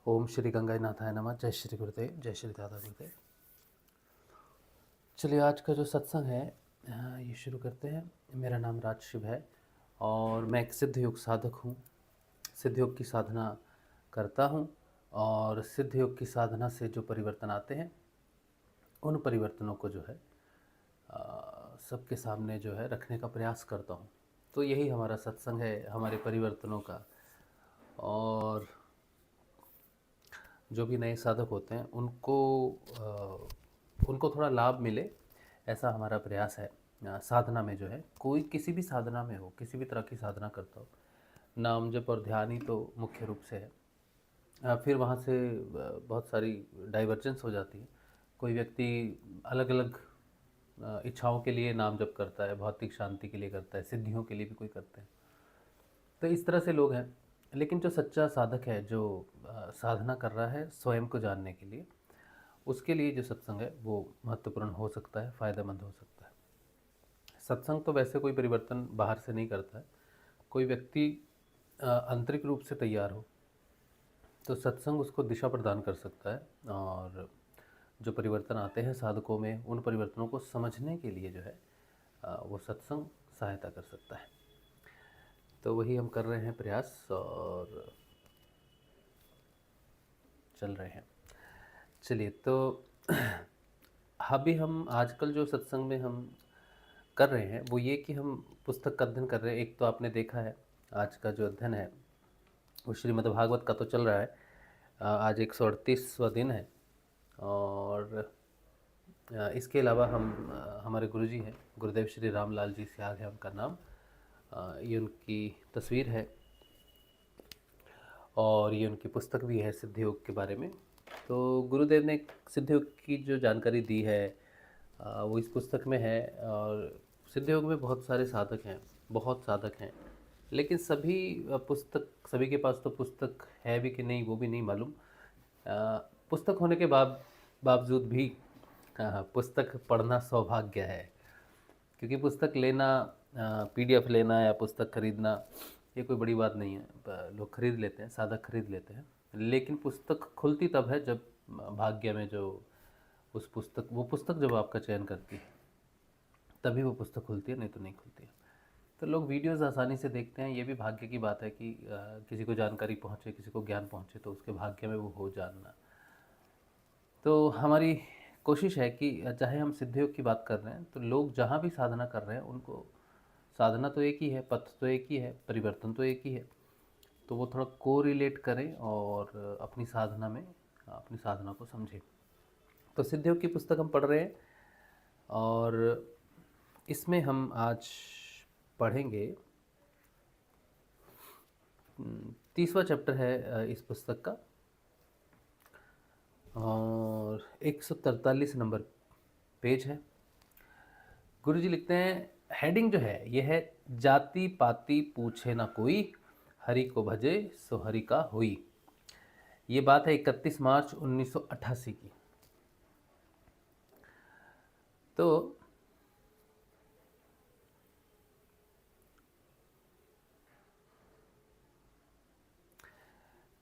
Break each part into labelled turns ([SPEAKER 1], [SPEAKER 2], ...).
[SPEAKER 1] ओम श्री गंगाई नाथाय नमः। जय श्री गुरुदेव, जय श्री दादा गुरुदेव। चलिए आज का जो सत्संग है ये शुरू करते हैं। मेरा नाम राज शिव है और मैं एक सिद्ध योग साधक हूँ। सिद्ध योग की साधना करता हूँ और सिद्ध योग की साधना से जो परिवर्तन आते हैं उन परिवर्तनों को जो है सबके सामने जो है रखने का प्रयास करता हूँ। तो यही हमारा सत्संग है, हमारे परिवर्तनों का। और जो भी नए साधक होते हैं उनको थोड़ा लाभ मिले, ऐसा हमारा प्रयास है। साधना में जो है, कोई किसी भी साधना में हो, किसी भी तरह की साधना करता हो, नाम जप और ध्यान ही तो मुख्य रूप से है। फिर वहाँ से बहुत सारी डाइवर्जेंस हो जाती है। कोई व्यक्ति अलग अलग इच्छाओं के लिए नाम जप करता है, भौतिक शांति के लिए करता है, सिद्धियों के लिए भी कोई करते हैं। तो इस तरह से लोग हैं। लेकिन जो सच्चा साधक है, जो साधना कर रहा है स्वयं को जानने के लिए, उसके लिए जो सत्संग है वो महत्वपूर्ण हो सकता है, फ़ायदेमंद हो सकता है। सत्संग तो वैसे कोई परिवर्तन बाहर से नहीं करता है। कोई व्यक्ति आंतरिक रूप से तैयार हो तो सत्संग उसको दिशा प्रदान कर सकता है, और जो परिवर्तन आते हैं साधकों में, उन परिवर्तनों को समझने के लिए जो है वो सत्संग सहायता कर सकता है। तो वही हम कर रहे हैं प्रयास और चल रहे हैं। चलिए, तो अभी हम आजकल जो सत्संग में हम कर रहे हैं वो ये कि हम पुस्तक का अध्ययन कर रहे हैं। एक तो आपने देखा है आज का जो अध्ययन है वो श्रीमद्भागवत का तो चल रहा है। आज 138वां दिन है। और इसके अलावा हम हमारे गुरुजी हैं, गुरुदेव श्री रामलाल जी सियाग है उनका नाम। ये उनकी तस्वीर है और ये उनकी पुस्तक भी है सिद्ध योग के बारे में। तो गुरुदेव ने सिद्ध योग की जो जानकारी दी है वो इस पुस्तक में है। और सिद्ध योग में बहुत सारे साधक हैं, बहुत साधक हैं, लेकिन सभी के पास तो पुस्तक है भी कि नहीं वो भी नहीं मालूम। पुस्तक होने के बावजूद भी पुस्तक पढ़ना सौभाग्य है। क्योंकि पुस्तक लेना, पीडीएफ लेना या पुस्तक खरीदना ये कोई बड़ी बात नहीं है। लोग खरीद लेते हैं, साधक खरीद लेते हैं। लेकिन पुस्तक खुलती तब है जब भाग्य में जो वो पुस्तक जब आपका चयन करती है तभी वो पुस्तक खुलती है, नहीं तो नहीं खुलती है। तो लोग वीडियोस आसानी से देखते हैं। ये भी भाग्य की बात है कि किसी को जानकारी पहुँचे, किसी को ज्ञान पहुँचे, तो उसके भाग्य में वो हो जानना। तो हमारी कोशिश है कि चाहे हम सिद्ध योग की बात कर रहे हैं तो लोग जहाँ भी साधना कर रहे हैं उनको, साधना तो एक ही है, पथ तो एक ही है, परिवर्तन तो एक ही है, तो वो थोड़ा को रिलेट करें और अपनी साधना में अपनी साधना को समझें। तो सिद्ध योग की पुस्तक हम पढ़ रहे हैं और इसमें हम आज पढ़ेंगे 30वां चैप्टर है इस पुस्तक का, और 143 नंबर पेज है। गुरुजी लिखते हैं, हेडिंग जो है ये है, जाति पाति पूछे ना कोई, हरि को भजे सो हरि का होई। ये बात है 31 मार्च 1988 की। तो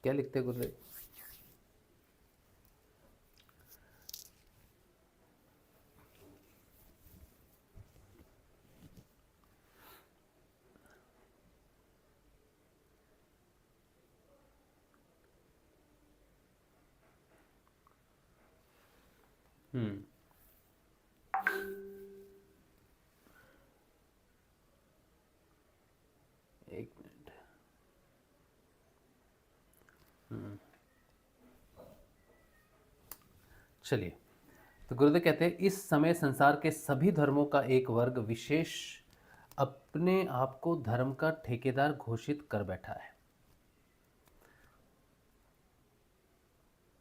[SPEAKER 1] क्या लिखते हैं गुरुदेव? एक मिनट। चलिए, तो गुरुदेव कहते हैं, इस समय संसार के सभी धर्मों का एक वर्ग विशेष अपने आप को धर्म का ठेकेदार घोषित कर बैठा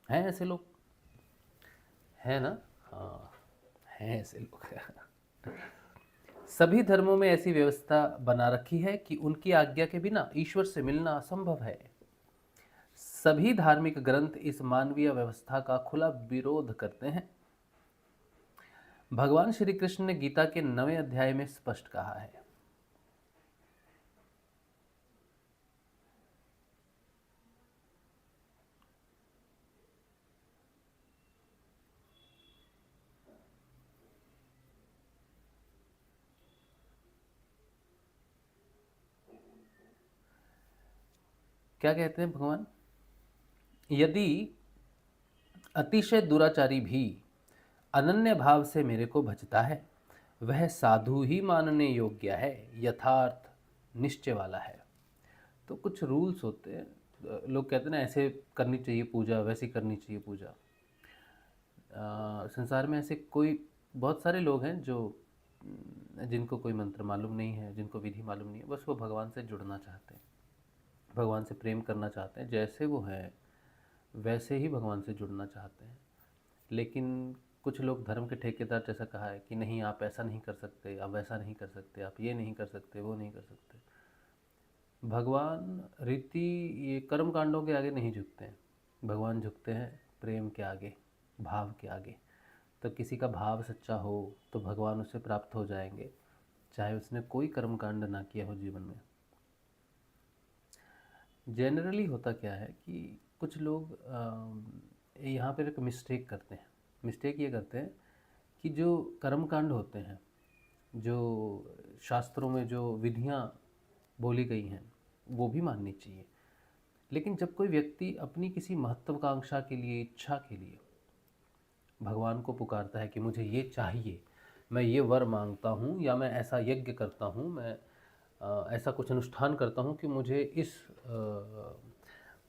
[SPEAKER 1] है ऐसे लोग? है ना? हाँ, हैं ऐसे लोग। सभी धर्मों में ऐसी व्यवस्था बना रखी है कि उनकी आज्ञा के बिना ईश्वर से मिलना असंभव है। सभी धार्मिक ग्रंथ इस मानवीय व्यवस्था का खुला विरोध करते हैं। भगवान श्री कृष्ण ने गीता के 9वें अध्याय में स्पष्ट कहा है, क्या कहते हैं भगवान? यदि अतिशय दुराचारी भी अनन्य भाव से मेरे को भजता है, वह साधु ही मानने योग्य है, यथार्थ निश्चय वाला है। तो कुछ रूल्स होते हैं, लोग कहते हैं ना ऐसे करनी चाहिए पूजा, वैसी करनी चाहिए पूजा। संसार में ऐसे कोई बहुत सारे लोग हैं जो जिनको कोई मंत्र मालूम नहीं है, जिनको विधि मालूम नहीं है, बस वो भगवान से जुड़ना चाहते हैं, भगवान से प्रेम करना चाहते हैं, जैसे वो हैं वैसे ही भगवान से जुड़ना चाहते हैं। लेकिन कुछ लोग धर्म के ठेकेदार जैसा कहा है कि नहीं आप ऐसा नहीं कर सकते, आप वैसा नहीं कर सकते, आप ये नहीं कर सकते, वो नहीं कर सकते। भगवान रीति ये कर्म कांडों के आगे नहीं झुकते हैं, भगवान झुकते हैं प्रेम के आगे, भाव के आगे। तो किसी का भाव सच्चा हो तो भगवान उसे प्राप्त हो जाएंगे, चाहे उसने कोई कर्म कांड ना किया हो जीवन में। जनरली होता क्या है कि कुछ लोग यहाँ पर एक मिस्टेक करते हैं। मिस्टेक ये करते हैं कि जो कर्म कांड होते हैं, जो शास्त्रों में जो विधियाँ बोली गई हैं वो भी माननी चाहिए। लेकिन जब कोई व्यक्ति अपनी किसी महत्वाकांक्षा के लिए, इच्छा के लिए भगवान को पुकारता है कि मुझे ये चाहिए, मैं ये वर मांगता हूँ, या मैं ऐसा यज्ञ करता हूँ, मैं ऐसा कुछ अनुष्ठान करता हूँ कि मुझे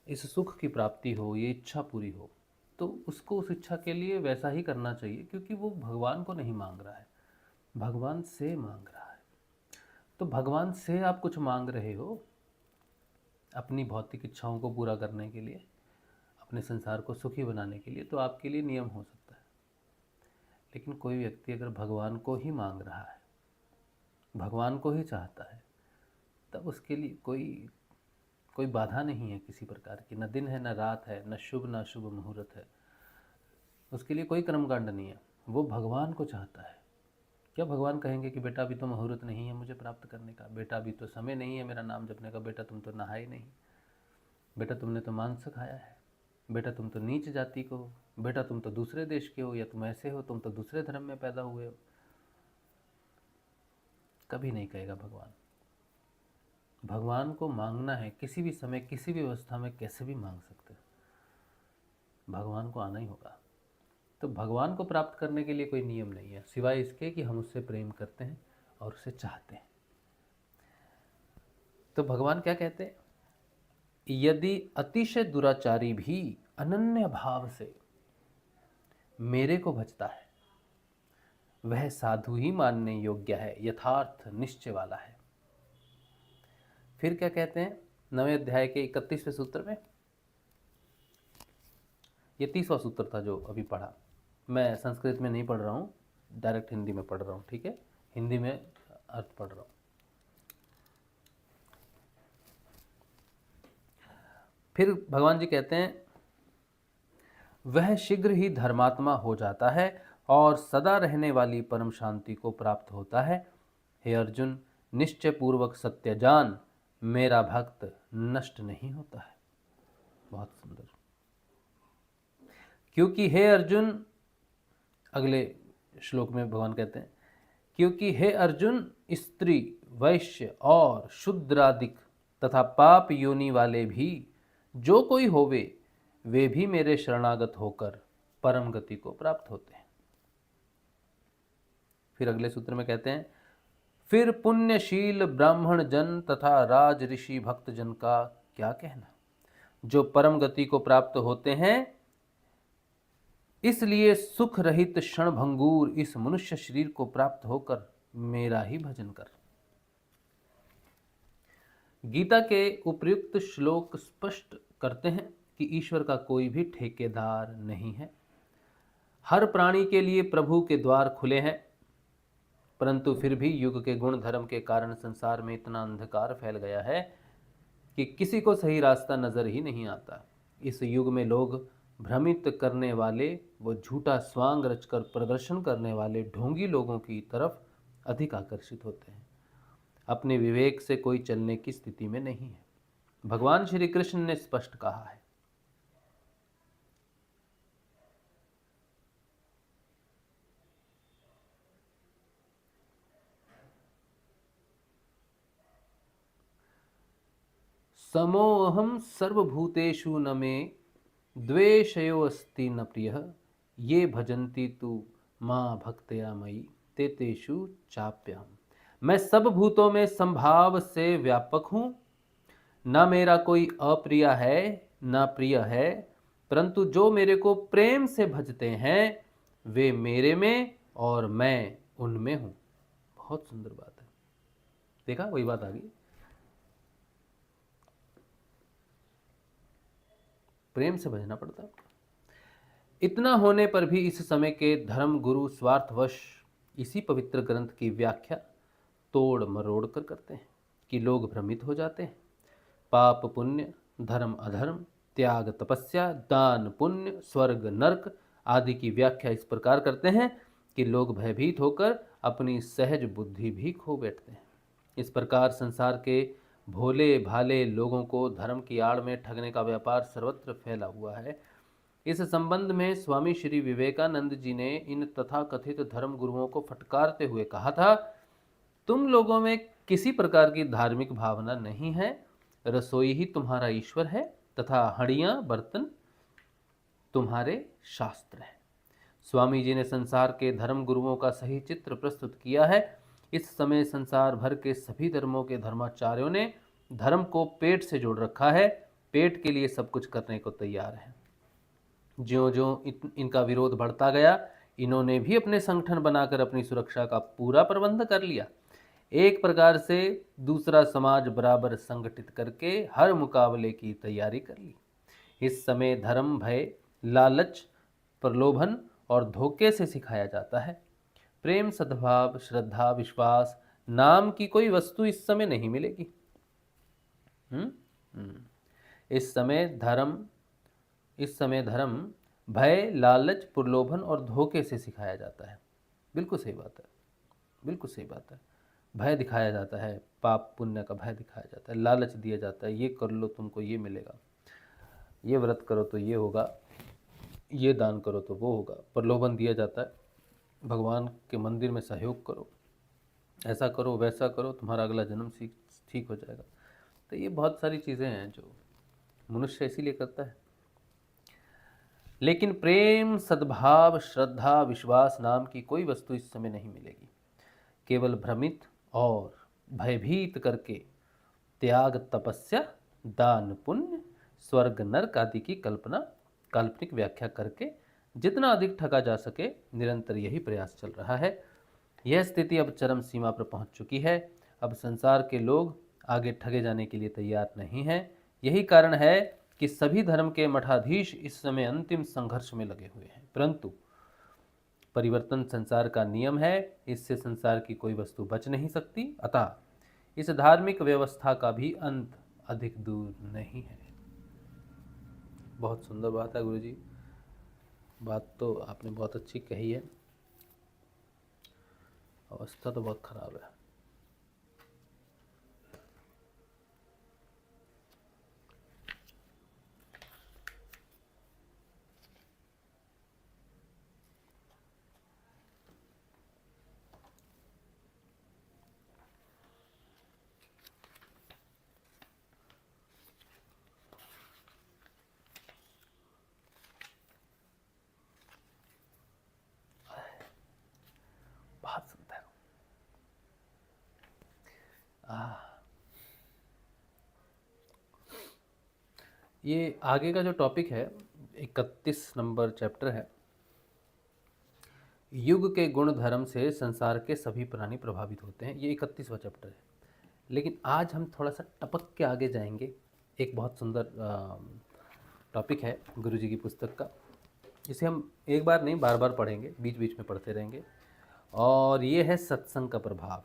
[SPEAKER 1] इस सुख की प्राप्ति हो, ये इच्छा पूरी हो, तो उसको उस इच्छा के लिए वैसा ही करना चाहिए, क्योंकि वो भगवान को नहीं मांग रहा है, भगवान से मांग रहा है। तो भगवान से आप कुछ मांग रहे हो अपनी भौतिक इच्छाओं को पूरा करने के लिए, अपने संसार को सुखी बनाने के लिए, तो आपके लिए नियम हो सकता है। लेकिन कोई व्यक्ति अगर भगवान को ही मांग रहा है, भगवान को ही चाहता है, तब उसके लिए कोई बाधा नहीं है किसी प्रकार की, न दिन है न रात है, न शुभ न अशुभ मुहूर्त है, उसके लिए कोई कर्मकांड नहीं है, वो भगवान को चाहता है। क्या भगवान कहेंगे कि बेटा अभी तो मुहूर्त नहीं है मुझे प्राप्त करने का, बेटा अभी तो समय नहीं है मेरा नाम जपने का, बेटा तुम तो नहाए नहीं, बेटा तुमने तो मांस खाया है, बेटा तुम तो नीच जाति को हो, बेटा तुम तो दूसरे देश के हो, या तुम ऐसे हो, तुम तो दूसरे धर्म में पैदा हुए हो। कभी नहीं कहेगा भगवान। भगवान को मांगना है किसी भी समय, किसी भी अवस्था में, कैसे भी मांग सकते हो, भगवान को आना ही होगा। तो भगवान को प्राप्त करने के लिए कोई नियम नहीं है, सिवाय इसके कि हम उससे प्रेम करते हैं और उसे चाहते हैं। तो भगवान क्या कहते हैं? यदि अतिशय दुराचारी भी अनन्य भाव से मेरे को भजता है, वह साधु ही मानने योग्य है, यथार्थ निश्चय वाला है। फिर क्या कहते हैं 9वें अध्याय के 31वें सूत्र में? ये 30वां सूत्र था जो अभी पढ़ा। मैं संस्कृत में नहीं पढ़ रहा हूँ, डायरेक्ट हिंदी में पढ़ रहा हूँ, ठीक है? हिंदी में अर्थ पढ़ रहा हूँ। फिर भगवान जी कहते हैं, वह शीघ्र ही धर्मात्मा हो जाता है और सदा रहने वाली परम शांति को प्राप्त होता है। हे अर्जुन, निश्चय पूर्वक सत्य जान, मेरा भक्त नष्ट नहीं होता है। बहुत सुंदर। क्योंकि हे अर्जुन, अगले श्लोक में भगवान कहते हैं, क्योंकि हे अर्जुन, स्त्री, वैश्य और शूद्रादिक तथा पाप योनि वाले भी जो कोई होवे, वे भी मेरे शरणागत होकर परम गति को प्राप्त होते हैं। फिर अगले सूत्र में कहते हैं, फिर पुण्यशील ब्राह्मण जन तथा राज ऋषि भक्त जन का क्या कहना, जो परम गति को प्राप्त होते हैं, इसलिए सुख रहित क्षण भंगुर इस मनुष्य शरीर को प्राप्त होकर मेरा ही भजन कर। गीता के उपयुक्त श्लोक स्पष्ट करते हैं कि ईश्वर का कोई भी ठेकेदार नहीं है। हर प्राणी के लिए प्रभु के द्वार खुले हैं, परंतु फिर भी युग के गुण धर्म के कारण संसार में इतना अंधकार फैल गया है कि किसी को सही रास्ता नजर ही नहीं आता। इस युग में लोग भ्रमित करने वाले व झूठा स्वांग रचकर प्रदर्शन करने वाले ढोंगी लोगों की तरफ अधिक आकर्षित होते हैं। अपने विवेक से कोई चलने की स्थिति में नहीं है। भगवान श्री कृष्ण ने स्पष्ट कहा है, समोऽहं सर्वभूतेषु न मे द्वेषयोऽस्ति न प्रियः ये भजन्ति तु मां भक्त्या मयि ते तेषु चाप्यहम्। मैं सब भूतों में संभाव से व्यापक हूँ, न मेरा कोई अप्रिय है न प्रिय है, परंतु जो मेरे को प्रेम से भजते हैं वे मेरे में और मैं उनमें हूँ। बहुत सुंदर बात है। देखा, वही बात आ गई। प्रेम से भजना पड़ता है। इतना होने पर भी इस समय के धर्म गुरु स्वार्थवश इसी पवित्र ग्रंथ की व्याख्या तोड़ मरोड़ कर करते हैं कि लोग भ्रमित हो जाते हैं। पाप पुण्य, धर्म अधर्म, त्याग तपस्या, दान पुण्य, स्वर्ग नरक आदि की व्याख्या इस प्रकार करते हैं कि लोग भयभीत होकर अपनी सहज बुद्धि भी खो बैठते हैं। इस प्रकार संसार के भोले भाले लोगों को धर्म की आड़ में ठगने का व्यापार सर्वत्र फैला हुआ है। इस संबंध में स्वामी श्री विवेकानंद जी ने इन तथाकथित धर्म गुरुओं को फटकारते हुए कहा था, तुम लोगों में किसी प्रकार की धार्मिक भावना नहीं है, रसोई ही तुम्हारा ईश्वर है तथा हंडियां बर्तन तुम्हारे शास्त्र हैं। स्वामी जी ने संसार के धर्म गुरुओं का सही चित्र प्रस्तुत किया है। इस समय संसार भर के सभी धर्मों के धर्माचार्यों ने धर्म को पेट से जोड़ रखा है, पेट के लिए सब कुछ करने को तैयार है। ज्यों ज्यों इनका विरोध बढ़ता गया, इन्होंने भी अपने संगठन बनाकर अपनी सुरक्षा का पूरा प्रबंध कर लिया। एक प्रकार से दूसरा समाज बराबर संगठित करके हर मुकाबले की तैयारी कर ली। इस समय धर्म भय, लालच, प्रलोभन और धोखे से सिखाया जाता है। प्रेम, सद्भाव, श्रद्धा, विश्वास नाम की कोई वस्तु इस समय नहीं मिलेगी। इस समय धर्म भय, लालच, प्रलोभन और धोखे से सिखाया जाता है। बिल्कुल सही बात है, बिल्कुल सही बात है। भय दिखाया जाता है, पाप पुण्य का भय दिखाया जाता है, लालच दिया जाता है, ये कर लो तुमको ये मिलेगा, ये व्रत करो तो ये होगा, ये दान करो तो वो होगा। प्रलोभन दिया जाता है, भगवान के मंदिर में सहयोग करो, ऐसा करो वैसा करो, तुम्हारा अगला जन्म ठीक हो जाएगा। तो ये बहुत सारी चीज़ें हैं जो मनुष्य इसीलिए करता है। लेकिन प्रेम, सद्भाव, श्रद्धा, विश्वास नाम की कोई वस्तु इस समय नहीं मिलेगी। केवल भ्रमित और भयभीत करके त्याग तपस्या, दान पुण्य, स्वर्ग नरक आदि की काल्पनिक व्याख्या करके जितना अधिक ठगा जा सके, निरंतर यही प्रयास चल रहा है। यह स्थिति अब चरम सीमा पर पहुंच चुकी है। अब संसार के लोग आगे ठगे जाने के लिए तैयार नहीं हैं। यही कारण है कि सभी धर्म के मठाधीश इस समय अंतिम संघर्ष में लगे हुए हैं। परंतु परिवर्तन संसार का नियम है, इससे संसार की कोई वस्तु बच नहीं सकती। अतः इस धार्मिक व्यवस्था का भी अंत अधिक दूर नहीं है। बहुत सुंदर बात है गुरुजी, बात तो आपने बहुत अच्छी कही है। अवस्था तो बहुत खराब है। बहुत सुंदर। ये आगे का जो टॉपिक है 31 नंबर चैप्टर है, युग के गुण धर्म से संसार के सभी प्राणी प्रभावित होते हैं। ये 31वां चैप्टर है। लेकिन आज हम थोड़ा सा टपक के आगे जाएंगे। एक बहुत सुंदर टॉपिक है गुरुजी की पुस्तक का, इसे हम एक बार नहीं बार बार पढ़ेंगे, बीच बीच में पढ़ते रहेंगे। और ये है सत्संग का प्रभाव।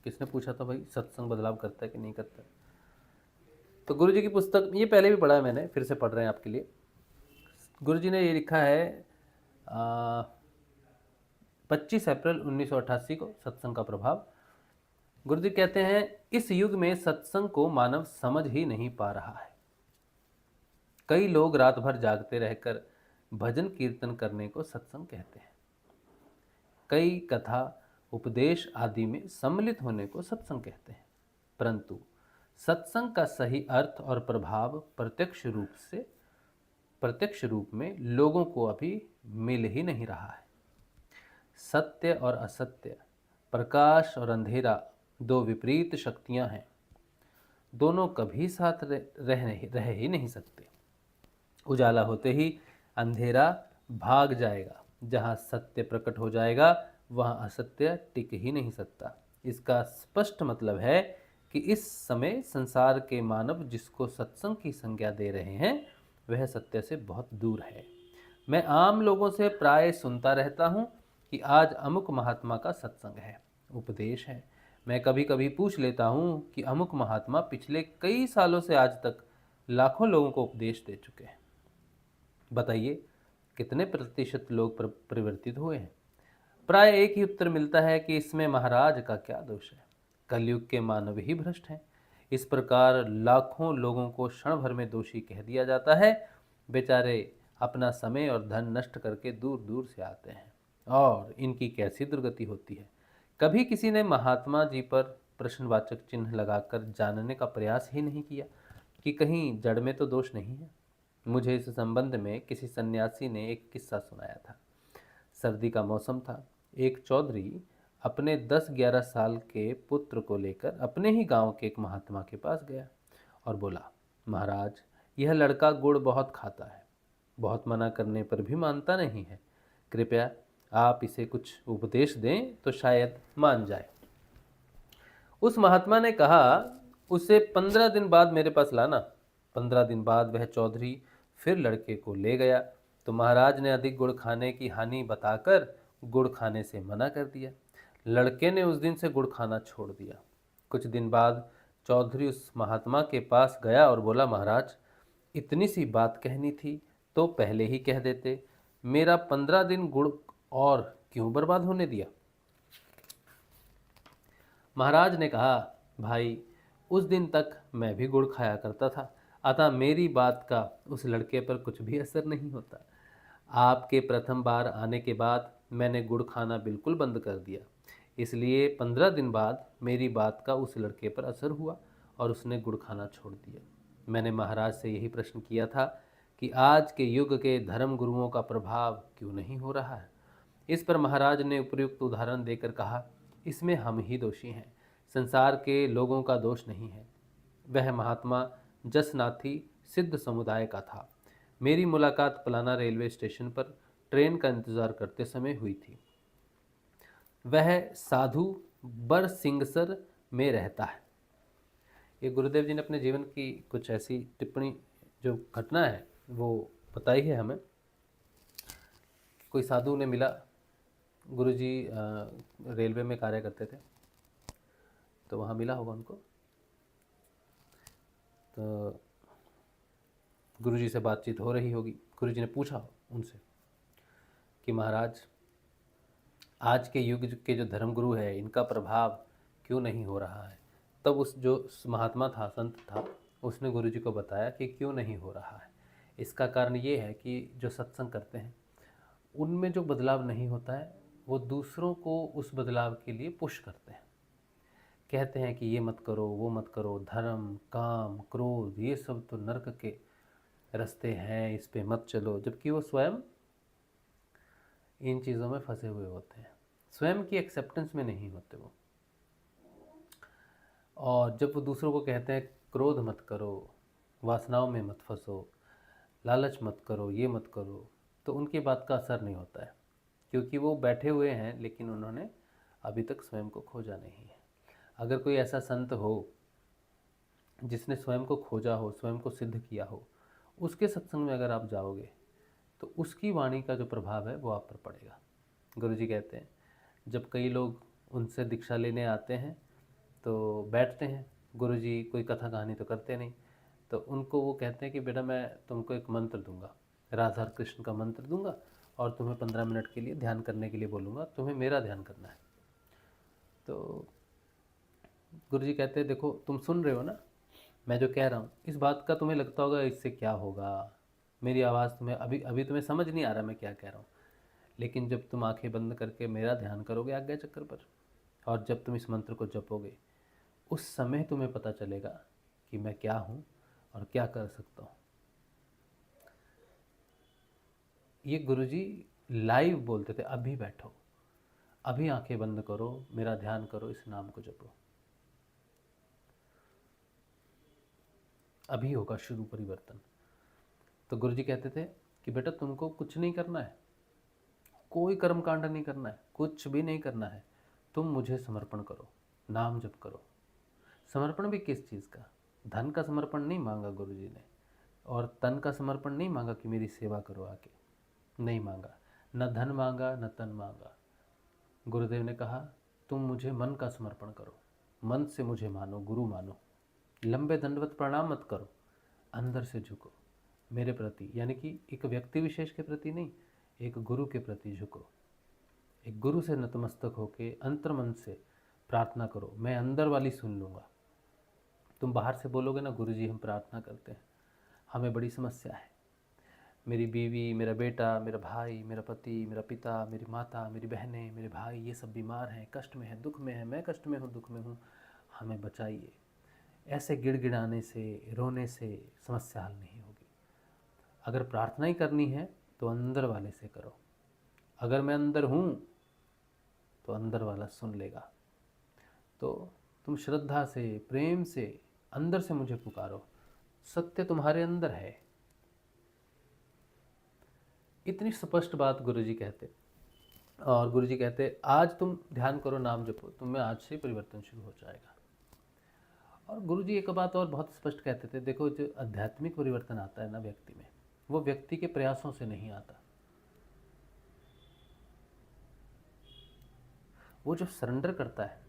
[SPEAKER 1] किसने पूछा था भाई सत्संग बदलाव करता है कि नहीं करता है? तो गुरुजी की पुस्तक ये पहले भी पढ़ा है मैंने, फिर से पढ़ रहे हैं आपके लिए। गुरुजी ने ये लिखा है 25 अप्रैल 1988 को, सत्संग का प्रभाव। गुरुजी कहते हैं, इस युग में सत्संग को मानव समझ ही नहीं पा रहा है। कई लोग रात भर जागते रहकर भजन कीर्तन करने को सत्संग कहते हैं। कई कथा उपदेश आदि में सम्मिलित होने को सत्संग कहते हैं। परंतु सत्संग का सही अर्थ और प्रभाव प्रत्यक्ष रूप में लोगों को अभी मिल ही नहीं रहा है। सत्य और असत्य, प्रकाश और अंधेरा दो विपरीत शक्तियां हैं। दोनों कभी साथ रह ही नहीं सकते। उजाला होते ही अंधेरा भाग जाएगा। जहाँ सत्य प्रकट हो जाएगा वहाँ असत्य टिक ही नहीं सकता। इसका स्पष्ट मतलब है कि इस समय संसार के मानव जिसको सत्संग की संज्ञा दे रहे हैं वह सत्य से बहुत दूर है। मैं आम लोगों से प्राय सुनता रहता हूँ कि आज अमुक महात्मा का सत्संग है, उपदेश है। मैं कभी कभी पूछ लेता हूँ कि अमुक महात्मा पिछले कई सालों से आज तक लाखों लोगों को उपदेश दे चुके हैं, बताइए कितने प्रतिशत लोग परिवर्तित हुए हैं। प्राय एक ही उत्तर मिलता है कि इसमें महाराज का क्या दोष है, कलयुग के मानव ही भ्रष्ट हैं। इस प्रकार लाखों लोगों को क्षण भर में दोषी कह दिया जाता है। बेचारे अपना समय और धन नष्ट करके दूर दूर से आते हैं और इनकी कैसी दुर्गति होती है। कभी किसी ने महात्मा जी पर प्रश्नवाचक चिन्ह लगाकर जानने का प्रयास ही नहीं किया कि कहीं जड़ में तो दोष नहीं है। मुझे इस संबंध में किसी सन्यासी ने एक किस्सा सुनाया था। सर्दी का मौसम था। एक चौधरी अपने 10-11 साल के पुत्र को लेकर अपने ही गांव के एक महात्मा के पास गया और बोला, महाराज यह लड़का गुड़ बहुत खाता है, बहुत मना करने पर भी मानता नहीं है। कृपया आप इसे कुछ उपदेश दें तो शायद मान जाए। उस महात्मा ने कहा, उसे 15 दिन बाद मेरे पास लाना। 15 दिन बाद वह चौधरी फिर लड़के को ले गया तो महाराज ने अधिक गुड़ खाने की हानि बताकर गुड़ खाने से मना कर दिया। लड़के ने उस दिन से गुड़ खाना छोड़ दिया। कुछ दिन बाद चौधरी उस महात्मा के पास गया और बोला, महाराज इतनी सी बात कहनी थी तो पहले ही कह देते, मेरा 15 दिन गुड़ और क्यों बर्बाद होने दिया। महाराज ने कहा, भाई उस दिन तक मैं भी गुड़ खाया करता था, अतः मेरी बात का उस लड़के पर कुछ भी असर नहीं होता। आपके प्रथम बार आने के बाद मैंने गुड़ खाना बिल्कुल बंद कर दिया, इसलिए 15 दिन बाद मेरी बात का उस लड़के पर असर हुआ और उसने गुड़ खाना छोड़ दिया। मैंने महाराज से यही प्रश्न किया था कि आज के युग के धर्म गुरुओं का प्रभाव क्यों नहीं हो रहा है। इस पर महाराज ने उपयुक्त उदाहरण देकर कहा, इसमें हम ही दोषी हैं, संसार के लोगों का दोष नहीं है। वह महात्मा जसनाथी सिद्ध समुदाय का था। मेरी मुलाकात पलाना रेलवे स्टेशन पर ट्रेन का इंतजार करते समय हुई थी। वह साधु बरसिंगसर में रहता है। ये गुरुदेव जी ने अपने जीवन की कुछ ऐसी टिप्पणी जो घटना है वो बताई है हमें। कोई साधु ने मिला, गुरुजी रेलवे में कार्य करते थे तो वहाँ मिला होगा उनको। तो गुरुजी से बातचीत हो रही होगी। गुरुजी ने पूछा उनसे कि महाराज आज के युग के जो धर्मगुरु है इनका प्रभाव क्यों नहीं हो रहा है। तब उस जो महात्मा था, संत था, उसने गुरुजी को बताया कि क्यों नहीं हो रहा है। इसका कारण ये है कि जो सत्संग करते हैं उनमें जो बदलाव नहीं होता है वो दूसरों को उस बदलाव के लिए पुश करते हैं। कहते हैं कि ये मत करो, वो मत करो, धर्म, काम, क्रोध ये सब तो नरक के रास्ते हैं, इस पे मत चलो, जबकि वो स्वयं इन चीज़ों में फंसे हुए होते हैं, स्वयं की एक्सेप्टेंस में नहीं होते वो। और जब वो दूसरों को कहते हैं क्रोध मत करो, वासनाओं में मत फंसो, लालच मत करो, ये मत करो, तो उनकी बात का असर नहीं होता है, क्योंकि वो बैठे हुए हैं लेकिन उन्होंने अभी तक स्वयं को खोजा नहीं है। अगर कोई ऐसा संत हो जिसने स्वयं को खोजा हो, स्वयं को सिद्ध किया हो, उसके सत्संग में अगर आप जाओगे तो उसकी वाणी का जो प्रभाव है वो आप पर पड़ेगा। गुरुजी कहते हैं जब कई लोग उनसे दीक्षा लेने आते हैं तो बैठते हैं, गुरुजी कोई कथा कहानी तो करते नहीं, तो उनको वो कहते हैं कि बेटा मैं तुमको एक मंत्र दूंगा, राधा कृष्ण का मंत्र दूंगा और तुम्हें 15 मिनट के लिए ध्यान करने के लिए बोलूँगा, तुम्हें मेरा ध्यान करना है। तो गुरुजी कहते हैं देखो तुम सुन रहे हो ना मैं जो कह रहा हूँ, इस बात का तुम्हें लगता होगा इससे क्या होगा, मेरी आवाज़ तुम्हें अभी तुम्हें समझ नहीं आ रहा मैं क्या कह रहा हूँ, लेकिन जब तुम आंखें बंद करके मेरा ध्यान करोगे आज्ञा चक्र पर और जब तुम इस मंत्र को जपोगे उस समय तुम्हें पता चलेगा कि मैं क्या हूँ और क्या कर सकता हूँ। ये गुरुजी लाइव बोलते थे, अभी बैठो, अभी आंखें बंद करो, मेरा ध्यान करो, इस नाम को जपो, अभी होगा शुरू परिवर्तन। तो गुरुजी कहते थे कि बेटा तुमको कुछ नहीं करना है, कोई कर्म कांड नहीं करना है, कुछ भी नहीं करना है, तुम मुझे समर्पण करो, नाम जप करो। समर्पण भी किस चीज़ का? धन का समर्पण नहीं मांगा गुरुजी ने, और तन का समर्पण नहीं मांगा कि मेरी सेवा करो आके, नहीं मांगा। न धन मांगा, न तन मांगा। गुरुदेव ने कहा तुम मुझे मन का समर्पण करो, मन से मुझे मानो, गुरु मानो। लंबे दंडवत प्रणाम मत करो, अंदर से झुको मेरे प्रति, यानी कि एक व्यक्ति विशेष के प्रति नहीं, एक गुरु के प्रति झुको। एक गुरु से नतमस्तक होके अंतर्मन से प्रार्थना करो, मैं अंदर वाली सुन लूँगा। तुम बाहर से बोलोगे ना गुरुजी हम प्रार्थना करते हैं, हमें बड़ी समस्या है, मेरी बीवी, मेरा बेटा, मेरा भाई, मेरा पति, मेरा पिता, मेरी माता, मेरी बहनें, मेरे भाई, ये सब बीमार हैं, कष्ट में हैं, दुख में हैं, मैं कष्ट में हूँ, दुख में हूँ, हमें बचाइए। ऐसे गिड़गिड़ाने से, रोने से समस्या हल नहीं होगी। अगर प्रार्थना ही करनी है तो अंदर वाले से करो। अगर मैं अंदर हूँ तो अंदर वाला सुन लेगा। तो तुम श्रद्धा से, प्रेम से, अंदर से मुझे पुकारो, सत्य तुम्हारे अंदर है। इतनी स्पष्ट बात गुरुजी कहते। और गुरुजी कहते आज तुम ध्यान करो, नाम जपो, तुम्हें आज से परिवर्तन शुरू हो जाएगा। और गुरुजी एक बात और बहुत स्पष्ट कहते थे, देखो जो आध्यात्मिक परिवर्तन आता है ना व्यक्ति में, वो व्यक्ति के प्रयासों से नहीं आता। वो जब सरेंडर करता है,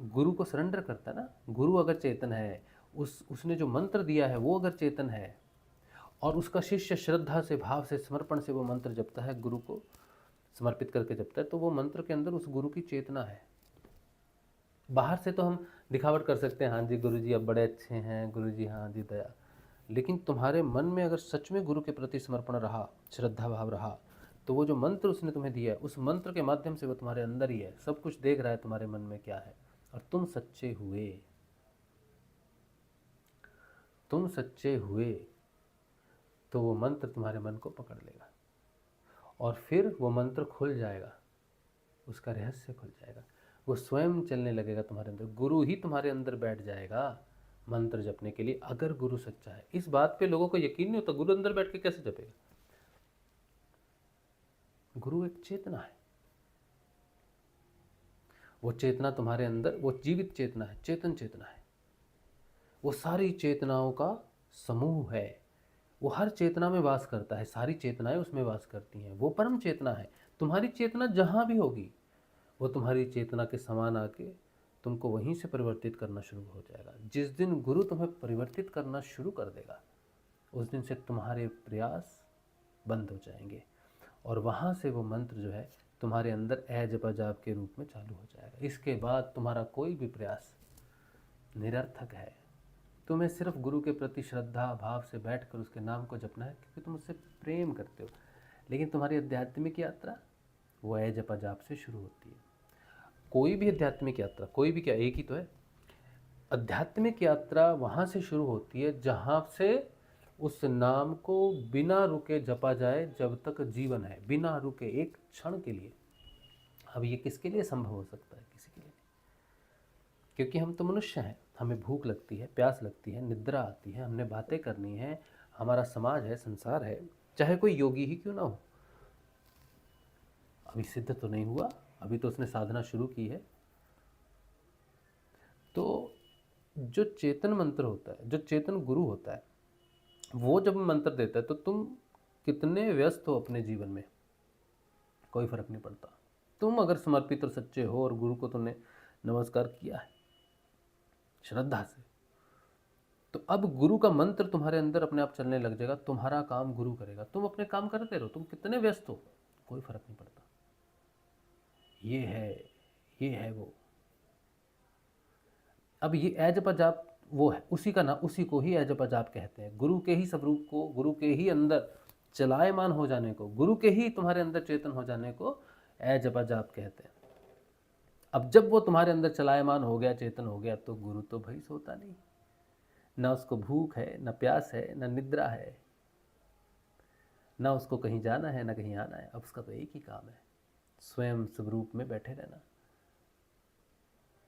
[SPEAKER 1] गुरु को सरेंडर करता है ना, गुरु अगर चेतन है, उसने जो मंत्र दिया है वो अगर चेतन है, और उसका शिष्य श्रद्धा से, भाव से, समर्पण से वो मंत्र जपता है, गुरु को समर्पित करके जपता है, तो वो मंत्र के अंदर उस गुरु की चेतना है। बाहर से तो हम दिखावट कर सकते हैं, हाँ जी गुरुजी अब बड़े अच्छे हैं, गुरुजी हाँ जी दया, लेकिन तुम्हारे मन में अगर सच में गुरु के प्रति समर्पण रहा, श्रद्धा भाव रहा, तो वो जो मंत्र उसने तुम्हें दिया है, उस मंत्र के माध्यम से वो तुम्हारे अंदर ही है, सब कुछ देख रहा है तुम्हारे मन में क्या है। और तुम सच्चे हुए, तुम सच्चे हुए तो वो मंत्र तुम्हारे मन को पकड़ लेगा, और फिर वो मंत्र खुल जाएगा, उसका रहस्य खुल जाएगा, वो स्वयं चलने लगेगा तुम्हारे अंदर, गुरु ही तुम्हारे अंदर बैठ जाएगा मंत्र जपने के लिए, अगर गुरु सच्चा है। इस बात पे लोगों को यकीन नहीं होता, गुरु अंदर बैठ के कैसे जपेगा? गुरु एक चेतना है, वो चेतना तुम्हारे अंदर, वो जीवित चेतना है, चेतन चेतना है, वो सारी चेतनाओं का समूह है, वो हर चेतना में वास करता है, सारी चेतनाएं उसमें वास करती हैं, वो परम चेतना है। तुम्हारी चेतना जहाँ भी होगी वो तुम्हारी चेतना के समान आके तुमको वहीं से परिवर्तित करना शुरू हो जाएगा। जिस दिन गुरु तुम्हें परिवर्तित करना शुरू कर देगा, उस दिन से तुम्हारे प्रयास बंद हो जाएंगे, और वहाँ से वो मंत्र जो है तुम्हारे अंदर ए जपा जाप के रूप में चालू हो जाएगा। इसके बाद तुम्हारा कोई भी प्रयास निरर्थक है। तुम्हें सिर्फ गुरु के प्रति श्रद्धा भाव से बैठकर उसके नाम को जपना है, क्योंकि तुम उससे प्रेम करते हो। लेकिन तुम्हारी आध्यात्मिक यात्रा वो ए जपा जाप से शुरू होती है। कोई भी आध्यात्मिक यात्रा, कोई भी क्या, एक ही तो है। आध्यात्मिक यात्रा वहाँ से शुरू होती है जहाँ से उस नाम को बिना रुके जपा जाए जब तक जीवन है, बिना रुके, एक क्षण के लिए। अब ये किसके लिए संभव हो सकता है? किसी के लिए नहीं, क्योंकि हम तो मनुष्य हैं, हमें भूख लगती है, प्यास लगती है, निद्रा आती है, हमने बातें करनी है, हमारा समाज है, संसार है, चाहे कोई योगी ही क्यों ना हो। अभी सिद्ध तो नहीं हुआ, अभी तो उसने साधना शुरू की है। तो जो चेतन मंत्र होता है, जो चेतन गुरु होता है, वो जब मंत्र देता है तो तुम कितने व्यस्त हो अपने जीवन में, कोई फर्क नहीं पड़ता। तुम अगर समर्पित और सच्चे हो और गुरु को तुमने नमस्कार किया है श्रद्धा से, तो अब गुरु का मंत्र तुम्हारे अंदर अपने आप चलने लग जाएगा, तुम्हारा काम गुरु करेगा, तुम अपने काम करते रहो, तुम कितने व्यस्त हो कोई फर्क नहीं पड़ता। ये है वो। अब ये ए जपा जाप वो है, उसी का नाम, उसी को ही ए जपा जाप कहते हैं। गुरु के ही स्वरूप को, गुरु के ही अंदर चलायमान हो जाने को, गुरु के ही तुम्हारे अंदर चेतन हो जाने को ए जपा जाप कहते हैं। अब जब वो तुम्हारे अंदर चलायमान हो गया, चेतन हो गया, तो गुरु तो भाई सोता नहीं, ना उसको भूख है, ना प्यास है, ना निद्रा है, ना उसको कहीं जाना है, ना कहीं आना है। अब उसका तो एक ही काम है, स्वयं स्वरूप में बैठे रहना।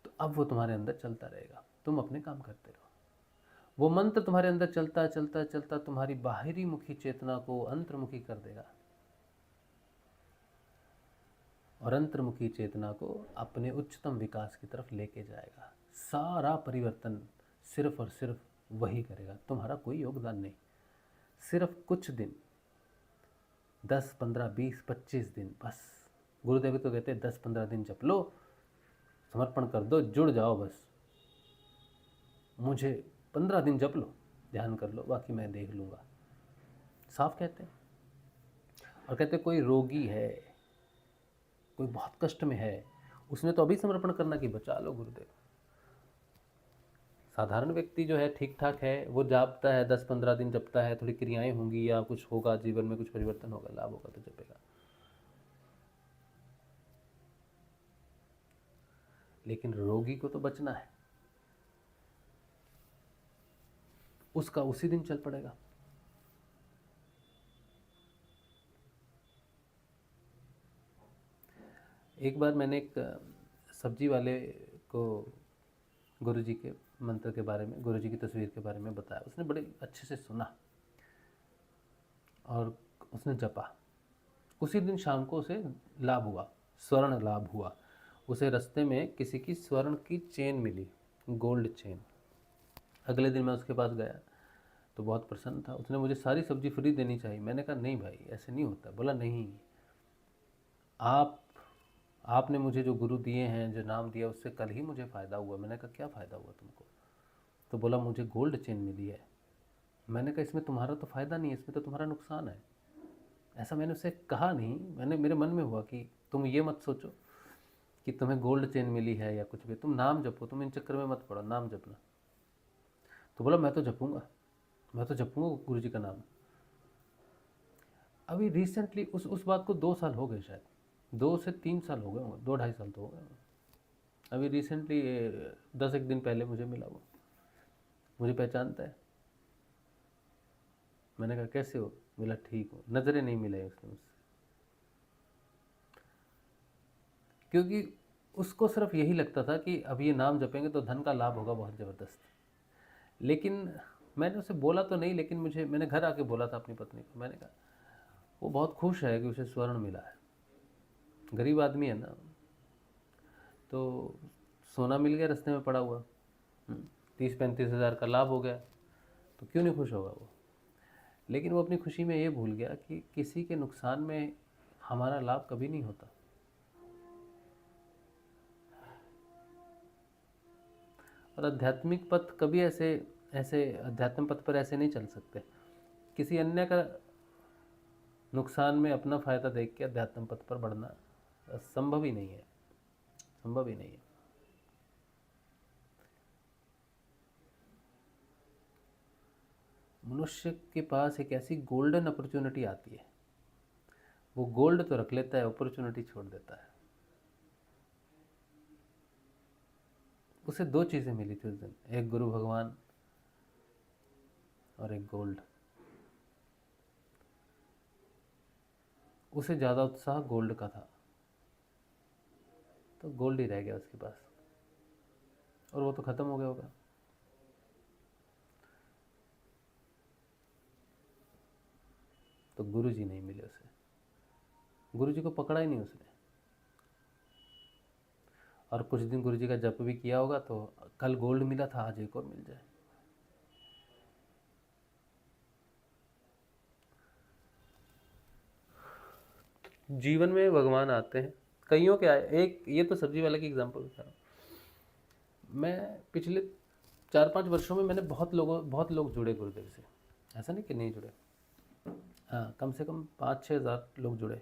[SPEAKER 1] तो अब वो तुम्हारे अंदर चलता रहेगा, तुम अपने काम करते रहो। वो मंत्र तुम्हारे अंदर चलता चलता चलता तुम्हारी बाहरी मुखी चेतना को अंतर्मुखी कर देगा, और अंतर्मुखी चेतना को अपने उच्चतम विकास की तरफ लेके जाएगा। सारा परिवर्तन सिर्फ और सिर्फ वही करेगा, तुम्हारा कोई योगदान नहीं। सिर्फ कुछ दिन, 10, 15, 20, 25 दिन बस। गुरुदेव तो कहते हैं 10-15 दिन जप लो, समर्पण कर दो, जुड़ जाओ बस। मुझे 15 दिन जप लो, ध्यान कर लो, बाकी मैं देख लूँगा, साफ कहते हैं। और कहते कोई रोगी है, कोई बहुत कष्ट में है, उसने तो अभी समर्पण करना कि बचा लो गुरुदेव। साधारण व्यक्ति जो है ठीक ठाक है, वो जापता है, 10-15 दिन जपता है, थोड़ी क्रियाएं होंगी या कुछ होगा, जीवन में कुछ परिवर्तन होगा, लाभ होगा तो जपेगा। लेकिन रोगी को तो बचना है, उसका उसी दिन चल पड़ेगा। एक बार मैंने एक सब्जी वाले को गुरुजी के मंत्र के बारे में, गुरुजी की तस्वीर के बारे में बताया। उसने बड़े अच्छे से सुना और उसने जपा। उसी दिन शाम को उसे लाभ हुआ, स्वर्ण लाभ हुआ। उसे रास्ते में किसी की स्वर्ण की चेन मिली, गोल्ड चेन। अगले दिन मैं उसके पास गया तो बहुत प्रसन्न था। उसने मुझे सारी सब्जी फ्री देनी चाहिए। मैंने कहा नहीं भाई, ऐसे नहीं होता। बोला नहीं, आपने मुझे जो गुरु दिए हैं, जो नाम दिया, उससे कल ही मुझे फ़ायदा हुआ। मैंने कहा क्या फ़ायदा हुआ तुमको? तो बोला मुझे गोल्ड चेन मिली है। मैंने कहा इसमें तुम्हारा तो फ़ायदा नहीं है, इसमें तो तुम्हारा नुकसान है। ऐसा मैंने उससे कहा नहीं, मेरे मन में हुआ कि तुम ये मत सोचो कि तुम्हें गोल्ड चेन मिली है या कुछ भी। तुम नाम जपो, तुम इन चक्कर में मत पड़ो, नाम जपना। तो बोला मैं तो जपूँगा, मैं तो जपूँगा गुरु जी का नाम। अभी रिसेंटली उस बात को 2 साल हो गए, शायद 2 से 3 साल हो गए होंगे, 2-2.5 साल तो हो गए होंगे। अभी रिसेंटली 10 एक दिन पहले मुझे मिला वो, मुझे पहचानता है। मैंने कहा कैसे हो? मिला ठीक हो। नज़रें नहीं मिलाई उसने मुझसे, क्योंकि उसको सिर्फ यही लगता था कि अब ये नाम जपेंगे तो धन का लाभ होगा बहुत ज़बरदस्त। लेकिन मैंने उसे बोला तो नहीं, लेकिन मैंने घर आके बोला था अपनी पत्नी को। मैंने कहा वो बहुत खुश है कि उसे स्वर्ण मिला है, गरीब आदमी है ना, तो सोना मिल गया रास्ते में पड़ा हुआ, 30-35 हज़ार का लाभ हो गया, तो क्यों नहीं खुश होगा वो? लेकिन वो अपनी खुशी में ये भूल गया कि किसी के नुकसान में हमारा लाभ कभी नहीं होता। और आध्यात्मिक पथ कभी ऐसे ऐसे अध्यात्म पथ पर ऐसे नहीं चल सकते। किसी अन्य का नुकसान में अपना फ़ायदा देख के अध्यात्म पथ पर बढ़ना संभव ही नहीं है, संभव ही नहीं है। मनुष्य के पास एक ऐसी गोल्डन अपॉर्चुनिटी आती है, वो गोल्ड तो रख लेता है, अपॉर्चुनिटी छोड़ देता है। उसे 2 चीज़ें मिली थी उस दिन, एक गुरु भगवान और एक गोल्ड। उसे ज़्यादा उत्साह गोल्ड का था, तो गोल्ड ही रह गया उसके पास, और वो तो ख़त्म हो गया होगा। तो गुरु जी नहीं मिले उसे, गुरु जी को पकड़ा ही नहीं उसने। और कुछ दिन गुरु जी का जप भी किया होगा, तो कल गोल्ड मिला था, आज एक और मिल जाए। जीवन में भगवान आते हैं, कईयों के आए। एक ये तो सब्जी वाले की एग्जांपल बता रहा हूँ। मैं पिछले 4-5 वर्षों में मैंने बहुत लोग जुड़े गुरुदेव से, ऐसा नहीं कि नहीं जुड़े। हाँ, कम से कम 5-6 हज़ार लोग जुड़े।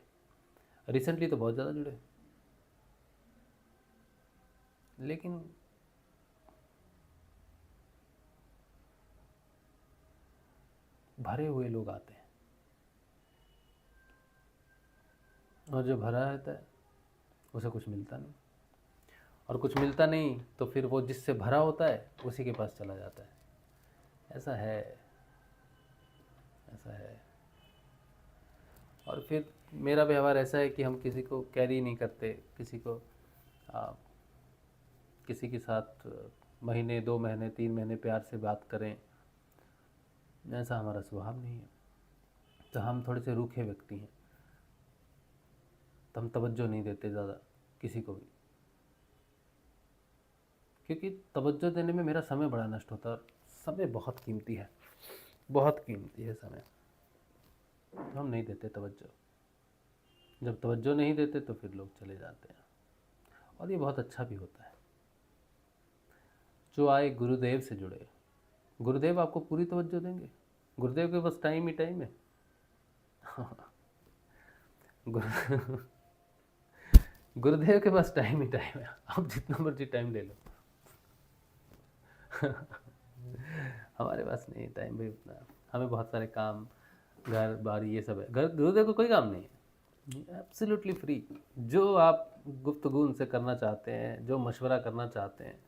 [SPEAKER 1] रिसेंटली तो बहुत ज़्यादा जुड़े। लेकिन भरे हुए लोग आते हैं, और जो भरा रहता है उसे कुछ मिलता नहीं। और कुछ मिलता नहीं तो फिर वो जिससे भरा होता है उसी के पास चला जाता है। ऐसा है, ऐसा है। और फिर मेरा व्यवहार ऐसा है कि हम किसी को कैरी नहीं करते, किसी को किसी के साथ महीने 2 महीने 3 महीने प्यार से बात करें, ऐसा हमारा स्वभाव नहीं है। तो हम थोड़े से रूखे व्यक्ति हैं, तो हम तवज्जो नहीं देते ज़्यादा किसी को भी, क्योंकि तवज्जो देने में मेरा समय बड़ा नष्ट होता है। समय बहुत कीमती है, बहुत कीमती है समय, तो हम नहीं देते तवज्जो। जब तवज्जो नहीं देते तो फिर लोग चले जाते हैं, और ये बहुत अच्छा भी होता है। जो आए गुरुदेव से जुड़े, गुरुदेव आपको पूरी तवज्जो देंगे। गुरुदेव के बस टाइम ही टाइम है। गुरुदेव के पास टाइम ही टाइम है, आप जितना मर्जी टाइम ले लो। हमारे पास नहीं टाइम भाई उतना, हमें बहुत सारे काम, घर बारी ये सब है। घर गुरुदेव को कोई काम नहीं है, एब्सोल्युटली फ्री। जो आप गुफ्तगू उनसे करना चाहते हैं, जो मशवरा करना चाहते हैं,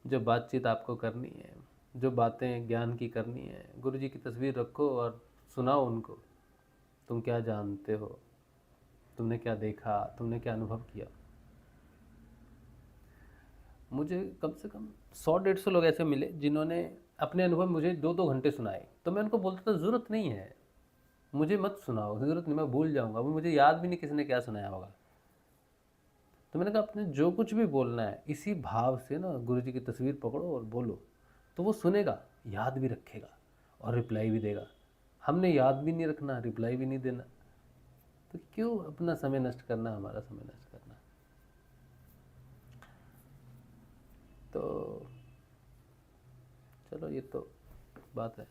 [SPEAKER 1] जो बातचीत आपको करनी है, जो बातें ज्ञान की करनी है, गुरु जी की तस्वीर रखो और सुनाओ उनको। तुम क्या जानते हो, तुमने क्या देखा, तुमने क्या अनुभव किया। मुझे कम से कम 100-150 लोग ऐसे मिले जिन्होंने अपने अनुभव मुझे 2-2 घंटे सुनाए। तो मैं उनको बोलता था ज़रूरत नहीं है, मुझे मत सुनाओ, ज़रूरत नहीं, मैं भूल जाऊँगा, वो मुझे याद भी नहीं किसी ने क्या सुनाया होगा। तो मैंने कहा अपने जो कुछ भी बोलना है इसी भाव से ना गुरु जी की तस्वीर पकड़ो और बोलो, तो वो सुनेगा, याद भी रखेगा और रिप्लाई भी देगा। हमने याद भी नहीं रखना, रिप्लाई भी नहीं देना, तो क्यों अपना समय नष्ट करना, हमारा समय नष्ट करना। तो चलो ये तो बात है,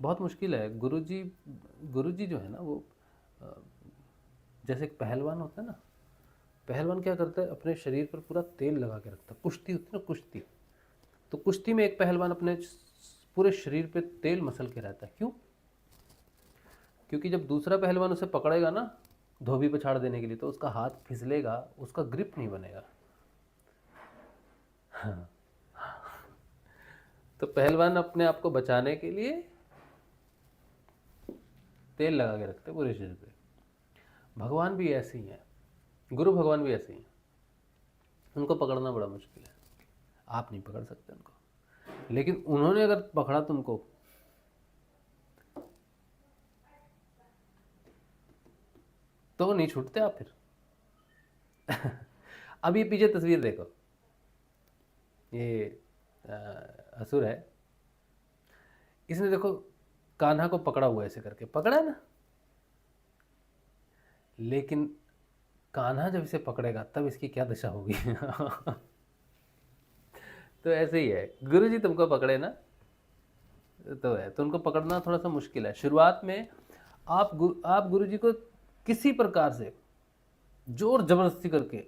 [SPEAKER 1] बहुत मुश्किल है। गुरुजी जो है ना वो जैसे एक पहलवान होता है ना, पहलवान क्या करता है, अपने शरीर पर पूरा तेल लगा के रखता है। कुश्ती होती है ना, कुश्ती, तो कुश्ती में एक पहलवान अपने पूरे शरीर पे तेल मसल के रहता है। क्यों? क्योंकि जब दूसरा पहलवान उसे पकड़ेगा ना धोबी पे छाड़ देने के लिए, तो उसका हाथ फिसलेगा, उसका ग्रिप नहीं बनेगा। हाँ। तो पहलवान अपने आप को बचाने के लिए तेल लगा के रखते हैं पूरे शरीर पे। भगवान भी ऐसे ही हैं, गुरु भगवान भी ऐसे ही हैं। उनको पकड़ना बड़ा मुश्किल है, आप नहीं पकड़ सकते उनको, लेकिन उन्होंने अगर पकड़ा तुमको तो नहीं छूटते आप फिर। अब ये पीछे तस्वीर देखो, ये असुर है, इसने देखो कान्हा को पकड़ा हुआ ऐसे करके, पकड़ा ना, लेकिन कान्हा जब इसे पकड़ेगा तब इसकी क्या दशा होगी। तो ऐसे ही है, गुरु जी तुमको पकड़े ना तो है, तो उनको पकड़ना थोड़ा सा मुश्किल है शुरुआत में। आप गुरु जी को किसी प्रकार से जोर जबरदस्ती करके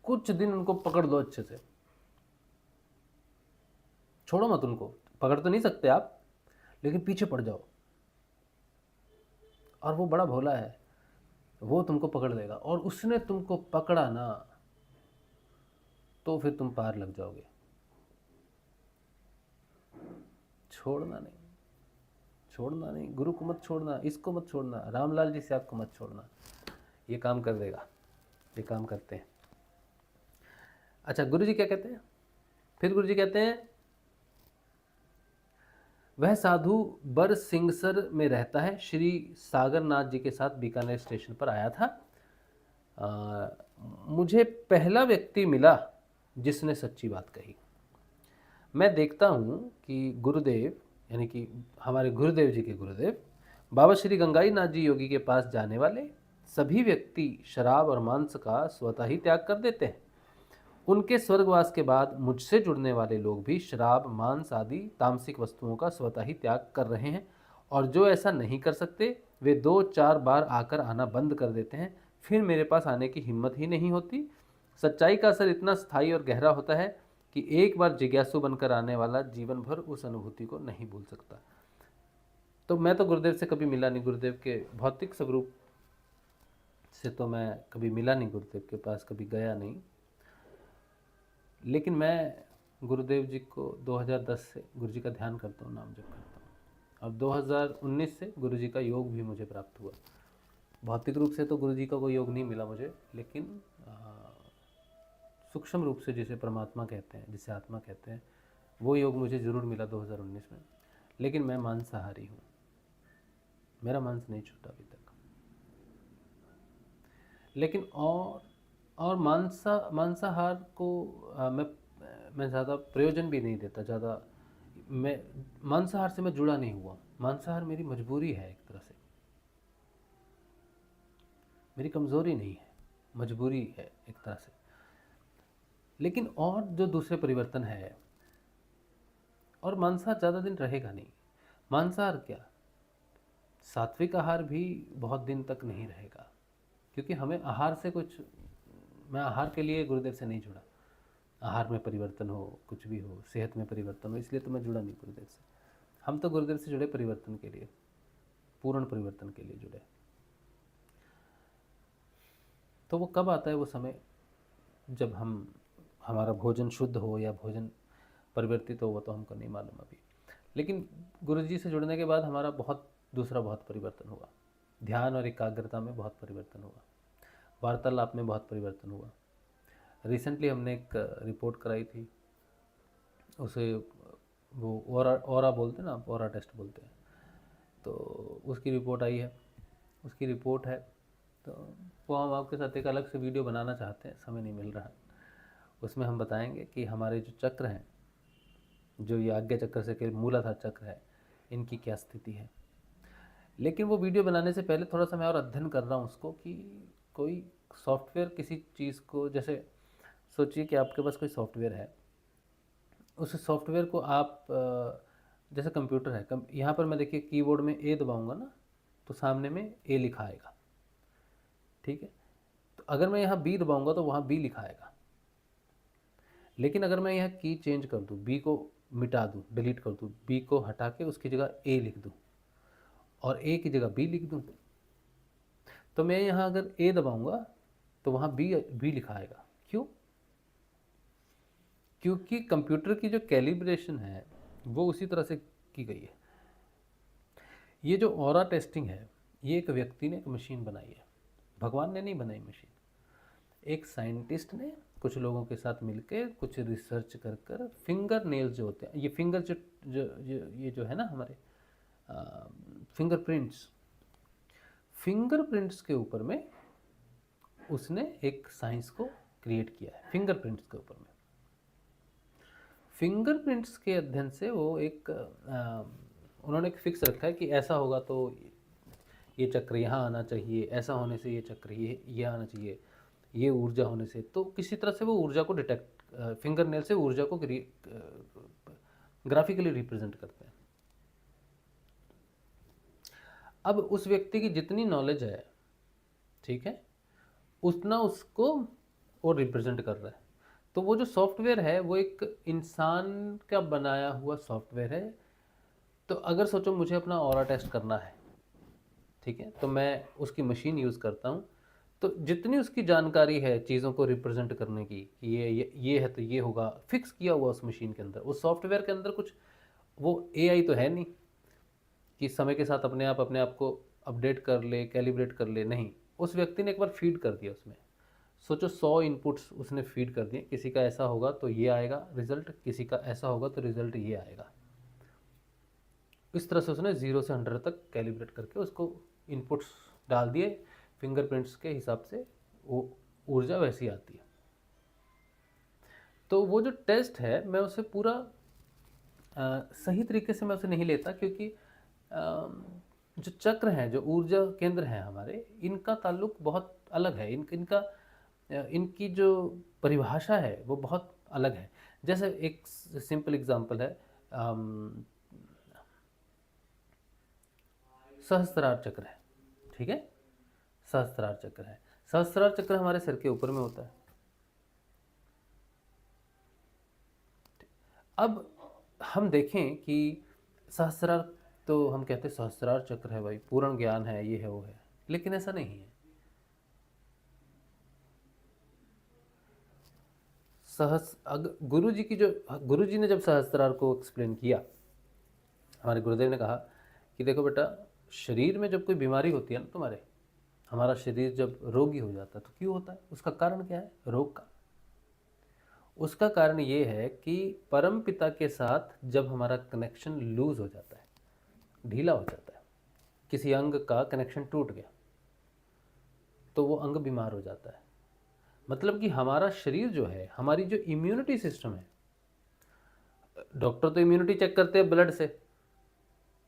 [SPEAKER 1] कुछ दिन उनको पकड़ लो अच्छे से, छोड़ो मत उनको, पकड़ तो नहीं सकते आप, लेकिन पीछे पड़ जाओ। और वो बड़ा भोला है, वो तुमको पकड़ लेगा, और उसने तुमको पकड़ा ना तो फिर तुम पार लग जाओगे। छोड़ना नहीं, छोड़ना नहीं, गुरु को मत छोड़ना, इसको मत छोड़ना, रामलाल जी से आपको मत छोड़ना, ये काम कर देगा, ये काम करते हैं। अच्छा, गुरु जी क्या कहते हैं फिर? गुरु जी कहते हैं वह साधु बरसिंगसर में रहता है, श्री सागरनाथ जी के साथ बीकानेर स्टेशन पर आया था। मुझे पहला व्यक्ति मिला जिसने सच्ची बात कही। मैं देखता हूँ कि गुरुदेव, यानी कि हमारे गुरुदेव जी के गुरुदेव बाबा श्री गंगाई नाथ जी योगी के पास जाने वाले सभी व्यक्ति शराब और मांस का स्वतः ही त्याग कर देते हैं। उनके स्वर्गवास के बाद मुझसे जुड़ने वाले लोग भी शराब, मांस आदि तामसिक वस्तुओं का स्वतः ही त्याग कर रहे हैं, और जो ऐसा नहीं कर सकते वे 2-4 बार आकर आना बंद कर देते हैं, फिर मेरे पास आने की हिम्मत ही नहीं होती। सच्चाई का असर इतना स्थायी और गहरा होता है कि एक बार जिज्ञासु बनकर आने वाला जीवन भर उस अनुभूति को नहीं भूल सकता। तो मैं तो गुरुदेव से कभी मिला नहीं, गुरुदेव के भौतिक स्वरूप से तो मैं कभी मिला नहीं, गुरुदेव के पास कभी गया नहीं, लेकिन मैं गुरुदेव जी को 2010 से गुरु जी का ध्यान करता हूँ, नाम जप करता हूँ। और 2019 से गुरु जी का योग भी मुझे प्राप्त हुआ। भौतिक रूप से तो गुरु जी का कोई योग नहीं मिला मुझे, लेकिन सूक्ष्म रूप से जिसे परमात्मा कहते हैं, जिसे आत्मा कहते हैं, वो योग मुझे ज़रूर मिला 2019 में। लेकिन मैं मांसाहारी हूँ, मेरा मांस नहीं छूटा अभी तक। लेकिन और मांसाहार को मैं ज़्यादा प्रयोजन भी नहीं देता ज़्यादा। मैं मांसाहार से मैं जुड़ा नहीं हुआ। मांसाहार मेरी मजबूरी है, एक तरह से मेरी कमज़ोरी नहीं है, मजबूरी है एक तरह से। लेकिन और जो दूसरे परिवर्तन है, और मांसाहार ज़्यादा दिन रहेगा नहीं। मांसाहार क्या, सात्विक आहार भी बहुत दिन तक नहीं रहेगा, क्योंकि हमें आहार से कुछ, मैं आहार के लिए गुरुदेव से नहीं जुड़ा। आहार में परिवर्तन हो, कुछ भी हो, सेहत में परिवर्तन हो, इसलिए तो मैं जुड़ा नहीं गुरुदेव से। हम तो गुरुदेव से जुड़े परिवर्तन के लिए, पूर्ण परिवर्तन के लिए जुड़े। तो वो कब आता है वो समय, जब हमारा भोजन शुद्ध हो या भोजन परिवर्तित हो, वो तो हमको नहीं मालूम अभी। लेकिन गुरु जी से जुड़ने के बाद हमारा बहुत परिवर्तन हुआ। ध्यान और एकाग्रता में बहुत परिवर्तन हुआ, वार्तालाप में बहुत परिवर्तन हुआ। रिसेंटली हमने एक रिपोर्ट कराई थी, उसे वो ओरा बोलते हैं ना, ओरा टेस्ट बोलते हैं, तो उसकी रिपोर्ट आई है, उसकी रिपोर्ट है। तो वो हम आपके साथ एक अलग से वीडियो बनाना चाहते हैं, समय नहीं मिल रहा है। उसमें हम बताएंगे कि हमारे जो चक्र हैं, जो ये आज्ञा चक्र से मूलाधार चक्र है, इनकी क्या स्थिति है। लेकिन वो वीडियो बनाने से पहले थोड़ा सा मैं और अध्ययन कर रहा हूँ उसको, कि कोई सॉफ्टवेयर किसी चीज़ को, जैसे सोचिए कि आपके पास कोई सॉफ्टवेयर है, उस सॉफ्टवेयर को आप जैसे कंप्यूटर है, यहाँ पर मैं देखिए कीबोर्ड में ए दबाऊंगा ना, तो सामने में ए लिखा आएगा, ठीक है। तो अगर मैं यहाँ बी दबाऊंगा तो वहाँ बी लिखा आएगा। लेकिन अगर मैं यहाँ की चेंज कर दूँ, बी को मिटा दूँ, डिलीट कर दूँ, बी को हटा के उसकी जगह ए लिख दूँ और ए की जगह बी लिख दूँ, तो मैं यहाँ अगर ए दबाऊंगा तो वहाँ बी लिखा आएगा। क्यों? क्योंकि कंप्यूटर की जो कैलिब्रेशन है वो उसी तरह से की गई है। ये जो ऑरा टेस्टिंग है, ये एक व्यक्ति ने एक मशीन बनाई है, भगवान ने नहीं बनाई मशीन। एक साइंटिस्ट ने कुछ लोगों के साथ मिलकर कुछ रिसर्च कर फिंगर नेल्स जो होते हैं, ये फिंगर ये जो है ना हमारे फिंगरप्रिंट्स के ऊपर में उसने एक साइंस को क्रिएट किया है। फिंगरप्रिंट्स के ऊपर में, फिंगरप्रिंट्स के अध्ययन से वो एक उन्होंने एक फिक्स रखा है कि ऐसा होगा तो ये चक्र यहाँ आना चाहिए, ऐसा होने से ये चक्र ये आना चाहिए, ये ऊर्जा होने से। तो किसी तरह से वो ऊर्जा को डिटेक्ट, फिंगर नेल से ऊर्जा को ग्राफिकली रिप्रेजेंट करते हैं। अब उस व्यक्ति की जितनी नॉलेज है, ठीक है, उतना उसको वो रिप्रेजेंट कर रहा है। तो वो जो सॉफ्टवेयर है वो एक इंसान का बनाया हुआ सॉफ्टवेयर है। तो अगर सोचो मुझे अपना ऑरा टेस्ट करना है, ठीक है, तो मैं उसकी मशीन यूज़ करता हूँ। तो जितनी उसकी जानकारी है चीज़ों को रिप्रेजेंट करने की, कि ये है तो ये होगा, फिक्स किया हुआ उस मशीन के अंदर, उस सॉफ्टवेयर के अंदर कुछ, वो एआई तो है नहीं कि समय के साथ अपने आप को अपडेट कर ले, कैलिब्रेट कर ले, नहीं। उस व्यक्ति ने एक बार फीड कर दिया उसमें, सोचो 100 इनपुट्स उसने फीड कर दिए, किसी का ऐसा होगा तो ये आएगा रिजल्ट, किसी का ऐसा होगा तो रिजल्ट ये आएगा। इस तरह से उसने 0 से 100 तक कैलिब्रेट करके उसको इनपुट्स डाल दिए, फिंगरप्रिंट्स के हिसाब से वो ऊर्जा वैसी आती है। तो वो जो टेस्ट है, मैं उसे पूरा सही तरीके से मैं उसे नहीं लेता, क्योंकि जो चक्र हैं, जो ऊर्जा केंद्र हैं हमारे, इनका ताल्लुक बहुत अलग है। इनकी जो परिभाषा है वो बहुत अलग है। जैसे एक सिंपल एग्जांपल है, सहस्त्रार चक्र है, ठीक है, सहस्त्रार चक्र है। सहस्त्रार चक्र हमारे सिर के ऊपर में होता है। अब हम देखें कि सहस्त्रार, तो हम कहते हैं सहस्त्रार चक्र है भाई, पूर्ण ज्ञान है, ये है वो है, लेकिन ऐसा नहीं है। गुरु जी ने जब सहस्त्रार को एक्सप्लेन किया, हमारे गुरुदेव ने कहा कि देखो बेटा, शरीर में जब कोई बीमारी होती है ना तुम्हारे, हमारा शरीर जब रोगी हो जाता है तो क्यों होता है, उसका कारण क्या है रोग का? उसका कारण ये है कि परम पिता के साथ जब हमारा कनेक्शन लूज हो जाता है, ढीला हो जाता है, किसी अंग का कनेक्शन टूट गया, तो वो अंग बीमार हो जाता है। मतलब कि हमारा शरीर जो है, हमारी जो इम्यूनिटी सिस्टम है, डॉक्टर तो इम्यूनिटी चेक करते हैं ब्लड से।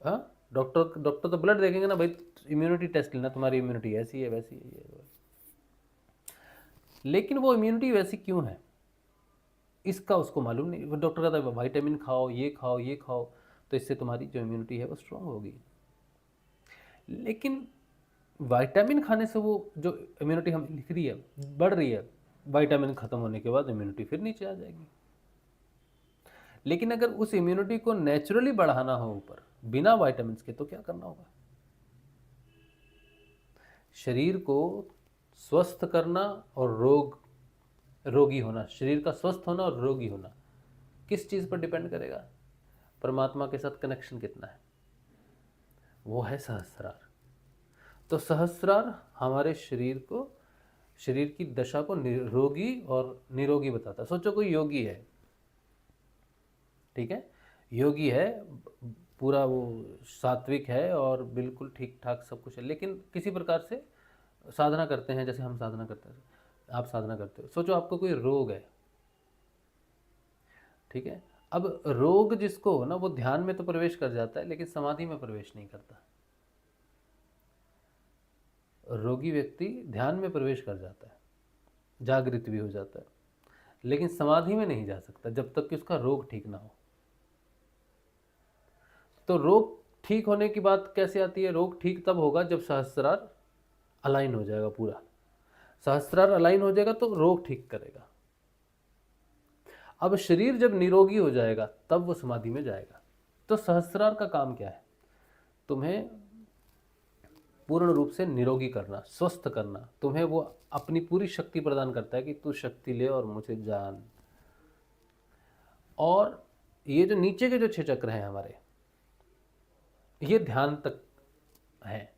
[SPEAKER 1] हाँ, डॉक्टर डॉक्टर तो ब्लड देखेंगे ना भाई, इम्यूनिटी टेस्ट लेना, तुम्हारी इम्यूनिटी ऐसी है वैसी है, ये लेकिन वो इम्यूनिटी वैसी क्यों है इसका उसको मालूम नहीं। वो डॉक्टर कहता है विटामिन खाओ, ये खाओ, ये खाओ, तो इससे तुम्हारी जो इम्यूनिटी है वो स्ट्रांग होगी। लेकिन विटामिन खाने से वो जो इम्यूनिटी हमें लिख रही है बढ़ रही है, विटामिन खत्म होने के बाद इम्यूनिटी फिर नीचे आ जाएगी। लेकिन अगर उस इम्यूनिटी को नेचुरली बढ़ाना हो ऊपर बिना विटामिन के, तो क्या करना होगा? शरीर को स्वस्थ करना और रोगी होना, शरीर का स्वस्थ होना और रोगी होना किस चीज़ पर डिपेंड करेगा? परमात्मा के साथ कनेक्शन कितना है, वो है सहस्रार। तो सहस्रार हमारे शरीर की दशा को रोगी और निरोगी बताता है। सोचो कोई योगी है, ठीक है, योगी है, पूरा वो सात्विक है और बिल्कुल ठीक ठाक सब कुछ है, लेकिन किसी प्रकार से साधना करते हैं, जैसे हम साधना करते हैं, आप साधना करते हो। सोचो आपको कोई रोग है, ठीक है, अब रोग जिसको हो ना, वो ध्यान में तो प्रवेश कर जाता है लेकिन समाधि में प्रवेश नहीं करता। रोगी व्यक्ति ध्यान में प्रवेश कर जाता है, जागृत भी हो जाता है, लेकिन समाधि में नहीं जा सकता जब तक कि उसका रोग ठीक ना हो। तो रोग ठीक होने की बात कैसे आती है? रोग ठीक तब होगा जब सहस्रार अलाइन हो जाएगा पूरा। सहस्रार अलाइन हो जाएगा तो रोग ठीक करेगा। अब शरीर जब निरोगी हो जाएगा तब वो समाधि में जाएगा। तो सहस्रार का काम क्या है? तुम्हें पूर्ण रूप से निरोगी करना, स्वस्थ करना। तुम्हें वो अपनी पूरी शक्ति प्रदान करता है कि तू शक्ति ले और मुझे जान। और ये जो नीचे के जो 6 चक्र हैं हमारे, ये ध्यान तक है,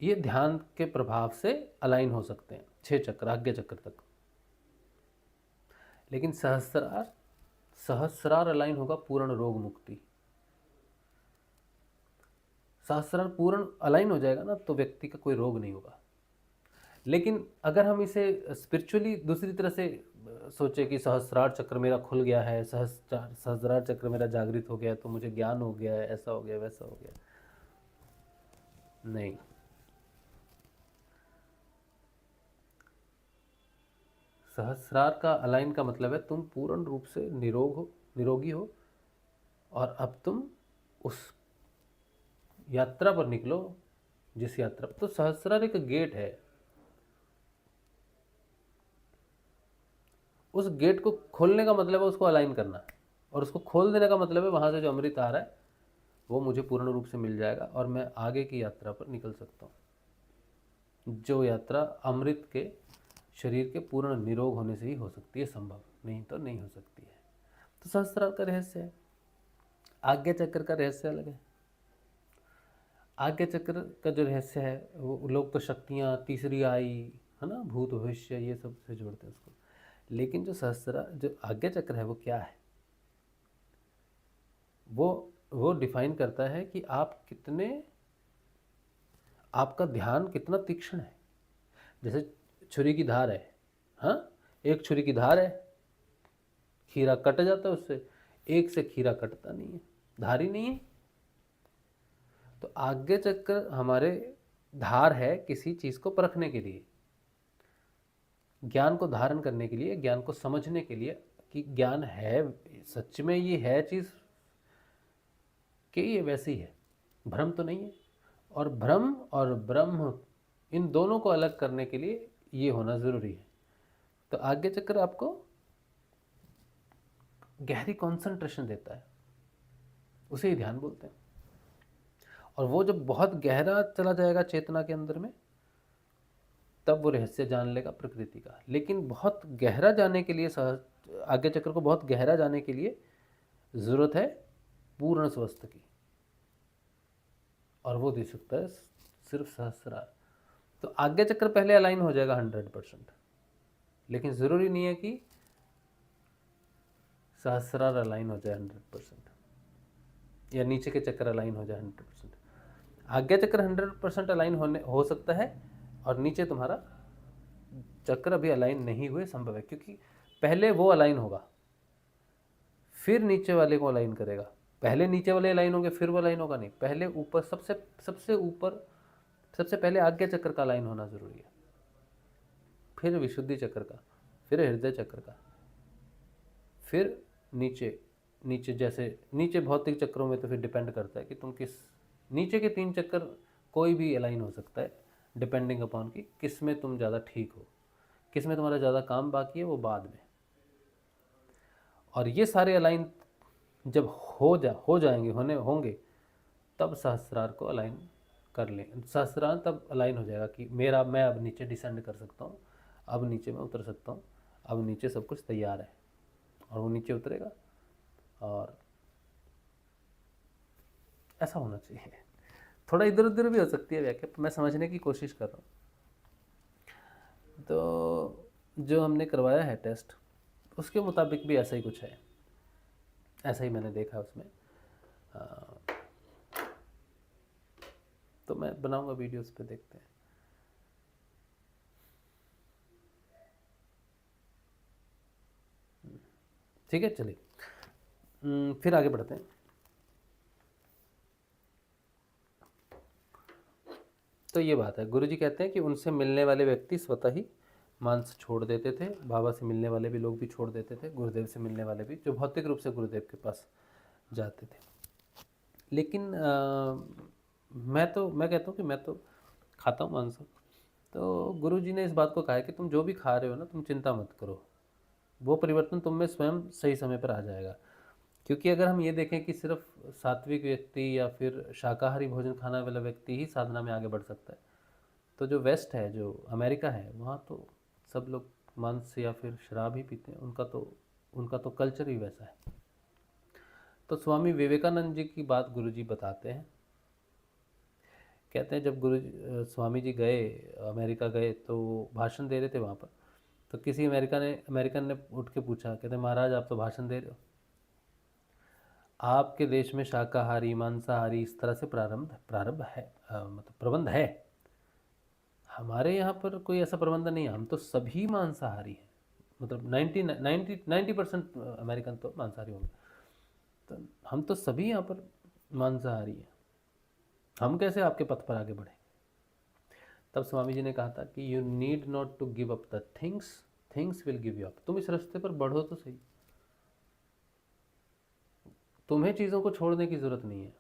[SPEAKER 1] ये ध्यान के प्रभाव से अलाइन हो सकते हैं 6 चक्र, आज्ञा चक्र तक। लेकिन सहस्रार अलाइन होगा पूर्ण रोग मुक्ति। सहस्रार पूर्ण अलाइन हो जाएगा ना, तो व्यक्ति का कोई रोग नहीं होगा। लेकिन अगर हम इसे स्पिरिचुअली दूसरी तरह से सोचे कि सहस्रार चक्र मेरा खुल गया है, सहस्रार चक्र मेरा जागृत हो गया है, तो मुझे ज्ञान हो गया है, ऐसा हो गया, वैसा हो गया, नहीं। सहस्रार का अलाइन का मतलब है तुम पूर्ण रूप से निरोगी हो और अब तुम उस यात्रा पर निकलो, जिस यात्रा पर। तो सहस्रार एक गेट है, उस गेट को खोलने का मतलब है उसको अलाइन करना, और उसको खोल देने का मतलब है वहाँ से जो अमृत आ रहा है वो मुझे पूर्ण रूप से मिल जाएगा और मैं आगे की यात्रा पर निकल सकता हूँ, जो यात्रा अमृत के शरीर के पूर्ण निरोग होने से ही हो सकती है संभव, नहीं तो नहीं हो सकती है। तो सहस्रार का रहस्य है। आज्ञा चक्र का रहस्य अलग है। आज्ञा चक्र का जो रहस्य है, वो लोग तो शक्तियाँ, तीसरी आई, है ना, भूत भविष्य, ये सब से जोड़ते हैं उसको। लेकिन जो आज्ञा चक्र है वो क्या है? वो डिफाइन करता है कि आपका ध्यान कितना तीक्ष्ण है। जैसे छुरी की धार है, हाँ, एक छुरी की धार है, खीरा कट जाता है उससे, एक से खीरा कटता नहीं है, धार ही नहीं है। तो आज्ञा चक्र हमारे धार है किसी चीज को परखने के लिए, ज्ञान को धारण करने के लिए, ज्ञान को समझने के लिए कि ज्ञान है सच में, ये है चीज कि ये वैसी है, भ्रम तो नहीं है। और भ्रम और ब्रह्म, इन दोनों को अलग करने के लिए ये होना जरूरी है। तो आज्ञा चक्र आपको गहरी कंसंट्रेशन देता है, उसे ही ध्यान बोलते हैं। और वो जब बहुत गहरा चला जाएगा चेतना के अंदर में, तब वो रहस्य जान लेगा प्रकृति का। लेकिन बहुत गहरा जाने के लिए आज्ञा चक्र को बहुत गहरा जाने के लिए ज़रूरत है पूर्ण स्वस्थ की, और वो दे सकता है सिर्फ सहस्रार। तो आज्ञा चक्र पहले अलाइन हो जाएगा 100%, लेकिन ज़रूरी नहीं है कि सहस्रार अलाइन हो जाए 100%, या नीचे के चक्र अलाइन हो जाए 100%। आज्ञा चक्र 100% अलाइन हो सकता है, और नीचे तुम्हारा चक्र अभी अलाइन नहीं हुए संभव है, क्योंकि पहले वो अलाइन होगा फिर नीचे वाले को अलाइन करेगा। पहले नीचे वाले अलाइन होंगे फिर वो अलाइन होगा नहीं, पहले ऊपर सबसे ऊपर सबसे पहले आज्ञा चक्र का अलाइन होना जरूरी है, फिर विशुद्धि चक्र का, फिर हृदय चक्र का, फिर नीचे जैसे नीचे भौतिक चक्रों में तो फिर डिपेंड करता है कि तुम किस, नीचे के 3 चक्र कोई भी अलाइन हो सकता है डिपेंडिंग अपॉन कि किस में तुम ज़्यादा ठीक हो, किस में तुम्हारा ज़्यादा काम बाकी है, वो बाद में। और ये सारे अलाइन जब हो जाएंगे होंगे तब सहस्रार को अलाइन कर लें। सहस्रार तब अलाइन हो जाएगा कि मैं अब नीचे डिसेंड कर सकता हूँ, अब नीचे मैं उतर सकता हूँ, अब नीचे सब कुछ तैयार है, और वो नीचे उतरेगा। और ऐसा होना चाहिए। थोड़ा इधर उधर भी हो सकती है व्याख्या, मैं समझने की कोशिश कर रहा हूँ। तो जो हमने करवाया है टेस्ट, उसके मुताबिक भी ऐसा ही कुछ है, ऐसा ही मैंने देखा उसमें। तो मैं बनाऊंगा वीडियो, उस पर देखते हैं। ठीक है, चलिए फिर आगे बढ़ते हैं। तो ये बात है, गुरुजी कहते हैं कि उनसे मिलने वाले व्यक्ति स्वतः ही मांस छोड़ देते थे। बाबा से मिलने वाले भी लोग भी छोड़ देते थे, गुरुदेव से मिलने वाले भी, जो भौतिक रूप से गुरुदेव के पास जाते थे। लेकिन मैं कहता हूँ कि मैं तो खाता हूँ मांस। तो गुरुजी ने इस बात को कहा है कि तुम जो भी खा रहे हो ना, तुम चिंता मत करो, वो परिवर्तन तुम में स्वयं सही समय पर आ जाएगा। क्योंकि अगर हम ये देखें कि सिर्फ सात्विक व्यक्ति या फिर शाकाहारी भोजन खाने वाला व्यक्ति ही साधना में आगे बढ़ सकता है, तो जो वेस्ट है, जो अमेरिका है, वहाँ तो सब लोग मांस या फिर शराब ही पीते हैं। उनका तो कल्चर ही वैसा है। तो स्वामी विवेकानंद जी की बात गुरुजी बताते हैं। कहते हैं जब स्वामी जी गए, अमेरिका गए, तो भाषण दे रहे थे वहाँ पर। तो किसी अमेरिकन ने उठ के पूछा, कहते महाराज आप तो भाषण दे रहे हो, आपके देश में शाकाहारी मांसाहारी इस तरह से प्रारंभ है, मतलब प्रबंध है, हमारे यहाँ पर कोई ऐसा प्रबंध नहीं है, हम तो सभी मांसाहारी हैं। मतलब 90% अमेरिकन तो मांसाहारी होंगे, तो हम तो सभी यहाँ पर मांसाहारी हैं, हम कैसे आपके पथ पर आगे बढ़े। तब स्वामी जी ने कहा था कि you need not to give up the things will give you up. तुम इस रास्ते पर बढ़ो तो सही, तुम्हें चीज़ों को छोड़ने की ज़रूरत नहीं है।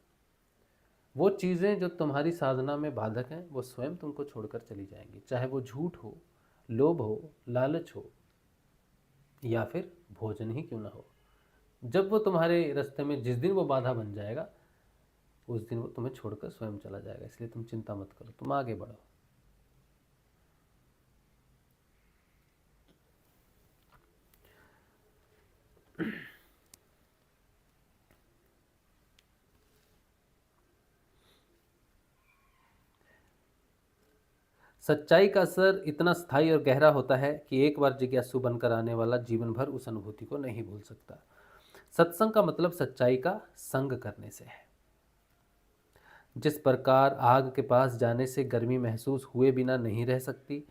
[SPEAKER 1] वो चीज़ें जो तुम्हारी साधना में बाधक हैं, वो स्वयं तुमको छोड़कर चली जाएंगी, चाहे वो झूठ हो, लोभ हो, लालच हो, या फिर भोजन ही क्यों ना हो। जब वो तुम्हारे रास्ते में, जिस दिन वो बाधा बन जाएगा, उस दिन वो तुम्हें छोड़कर स्वयं चला जाएगा। इसलिए तुम चिंता मत करो, तुम आगे बढ़ो। सच्चाई का असर इतना स्थायी और गहरा होता है कि एक बार जिज्ञासु बनकर आने वाला जीवन भर उस अनुभूति को नहीं भूल सकता। सत्संग का मतलब सच्चाई का संग करने से है। जिस प्रकार आग के पास जाने से गर्मी महसूस हुए बिना नहीं रह सकती,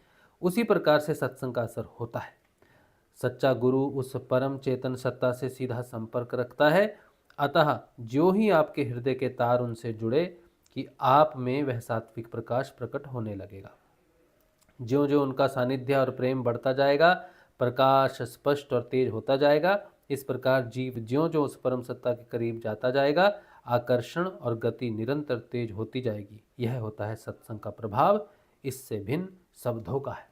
[SPEAKER 1] उसी प्रकार से सत्संग का असर होता है। सच्चा गुरु उस परम चेतन सत्ता से सीधा संपर्क रखता है, अतः ज्यों ही आपके हृदय के तार उनसे जुड़े कि आप में वह सात्विक प्रकाश प्रकट होने लगेगा। ज्यों ज्यों उनका सानिध्य और प्रेम बढ़ता जाएगा, प्रकाश स्पष्ट और तेज होता जाएगा। इस प्रकार जीव ज्यों ज्यों उस परम सत्ता के करीब जाता जाएगा, आकर्षण और गति निरंतर तेज होती जाएगी। यह होता है सत्संग का प्रभाव, इससे भिन्न शब्दों का है।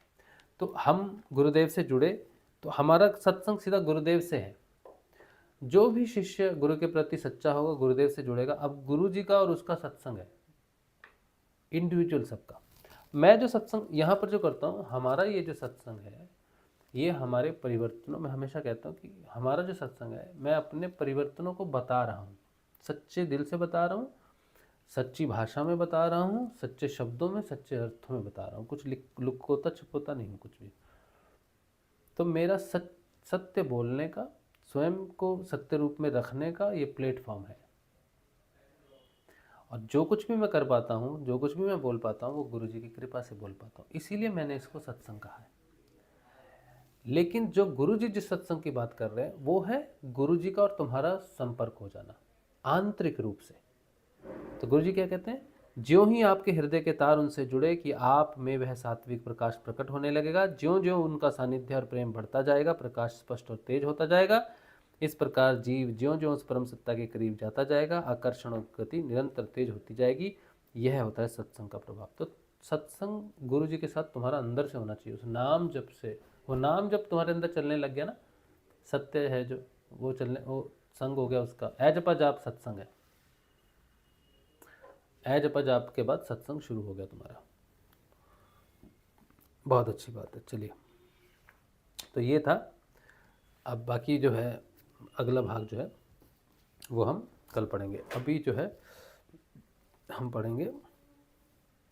[SPEAKER 1] तो हम गुरुदेव से जुड़े तो हमारा सत्संग सीधा गुरुदेव से है। जो भी शिष्य गुरु के प्रति सच्चा होगा, गुरुदेव से जुड़ेगा। अब गुरु जी का और उसका सत्संग है, इंडिविजुअल सबका। मैं जो सत्संग यहाँ पर जो करता हूँ, हमारा ये जो सत्संग है, ये हमारे परिवर्तनों में, हमेशा कहता हूँ कि हमारा जो सत्संग है, मैं अपने परिवर्तनों को बता रहा हूँ, सच्चे दिल से बता रहा हूँ, सच्ची भाषा में बता रहा हूँ, सच्चे शब्दों में, सच्चे अर्थों में बता रहा हूँ, कुछ लुकोता छुपोता नहीं हूँ कुछ भी। तो मेरा सत्य बोलने का, स्वयं को सत्य रूप में रखने का ये प्लेटफॉर्म है। और जो कुछ भी मैं कर पाता हूँ, जो कुछ भी मैं बोल पाता हूँ, वो गुरु जी की कृपा से बोल पाता हूँ, इसीलिए मैंने इसको सत्संग कहा है। लेकिन जो गुरु जी जिस सत्संग की बात कर रहे हैं, वो है गुरु जी का और तुम्हारा संपर्क हो जाना आंतरिक रूप से। तो गुरु जी क्या कहते हैं, ज्यों ही आपके हृदय के तार उनसे जुड़े कि आप में वह सात्विक प्रकाश प्रकट होने लगेगा, ज्यों ज्यों उनका सानिध्य और प्रेम बढ़ता जाएगा, प्रकाश स्पष्ट और तेज होता जाएगा। इस प्रकार जीव ज्यों ज्यों उस परम सत्ता के करीब जाता जाएगा, आकर्षण और गति निरंतर तेज होती जाएगी। यह होता है सत्संग का प्रभाव। तो सत्संग गुरु जी के साथ तुम्हारा अंदर से होना चाहिए, उस नाम जप से। वो नाम जब तुम्हारे अंदर चलने लग गया ना, सत्य है जो, वो चलने, वो संग हो गया उसका। ए जपा जाप सत्संग है। ए जपा जाप के बाद सत्संग शुरू हो गया तुम्हारा। बहुत अच्छी बात है। चलिए, तो ये था। अब बाकी जो है अगला भाग जो है वो हम कल पढ़ेंगे। अभी जो है हम पढ़ेंगे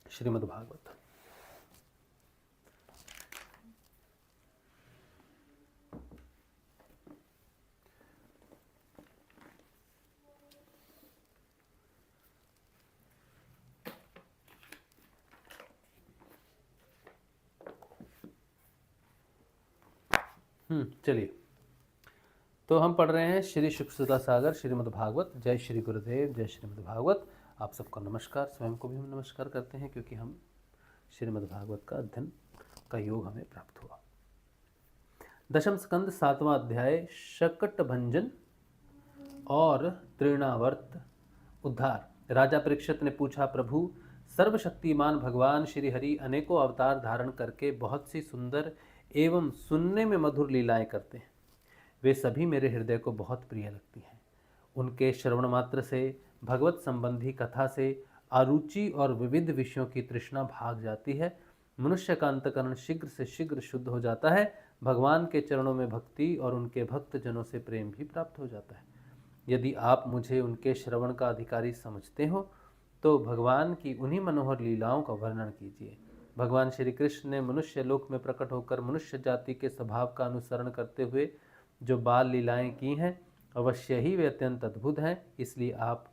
[SPEAKER 1] श्रीमद् भागवत। चलिए, तो हम पढ़ रहे हैं श्री शुक्सुधा सागर श्रीमद् भागवत। जय श्री गुरुदेव, जय श्रीमद् भागवत। आप सबको नमस्कार। स्वयं को भी हम नमस्कार करते हैं, क्योंकि हम श्रीमद् भागवत का अध्ययन का योग हमें प्राप्त हुआ। दशम स्कंद 7वां अध्याय, शकट भंजन और तृणावर्त उद्धार। राजा परीक्षित ने पूछा, प्रभु, सर्वशक्तिमान भगवान श्री हरि अनेकों अवतार धारण करके बहुत सी सुंदर एवं सुनने में मधुर लीलाएं करते हैं। वे सभी मेरे हृदय को बहुत प्रिय लगती हैं। उनके श्रवण मात्र से, भगवत संबंधी कथा से अरुचि और विविध विषयों की तृष्णा भाग जाती है। मनुष्य का अंतकरण शीघ्र से शीघ्र शुद्ध हो जाता है। भगवान के चरणों में भक्ति और उनके भक्त जनों से प्रेम भी प्राप्त हो जाता है। यदि आप मुझे उनके श्रवण का अधिकारी समझते हो, तो भगवान की उन्हीं मनोहर लीलाओं का वर्णन कीजिए। भगवान श्री कृष्ण ने मनुष्य लोक में प्रकट होकर मनुष्य जाति के स्वभाव का अनुसरण करते हुए जो बाल लीलाएं की हैं, अवश्य ही वे अत्यंत अद्भुत हैं। इसलिए आप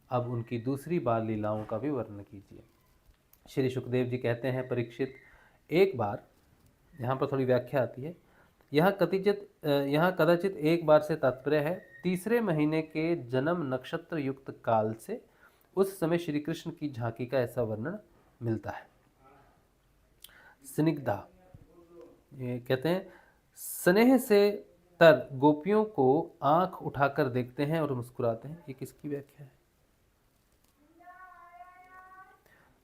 [SPEAKER 1] अब उनकी दूसरी बाल लीलाओं का भी वर्णन कीजिए। श्री सुखदेव जी कहते हैं, परीक्षित, एक बार, यहाँ पर थोड़ी व्याख्या आती है, यहाँ कदाचित एक बार से तात्पर्य है तीसरे महीने के जन्म नक्षत्र युक्त काल से। उस समय श्री कृष्ण की झांकी का ऐसा वर्णन मिलता है। स्निग्धा, ये कहते हैं, स्नेह से तर गोपियों को आंख उठाकर देखते हैं और मुस्कुराते हैं। ये किसकी व्याख्या है?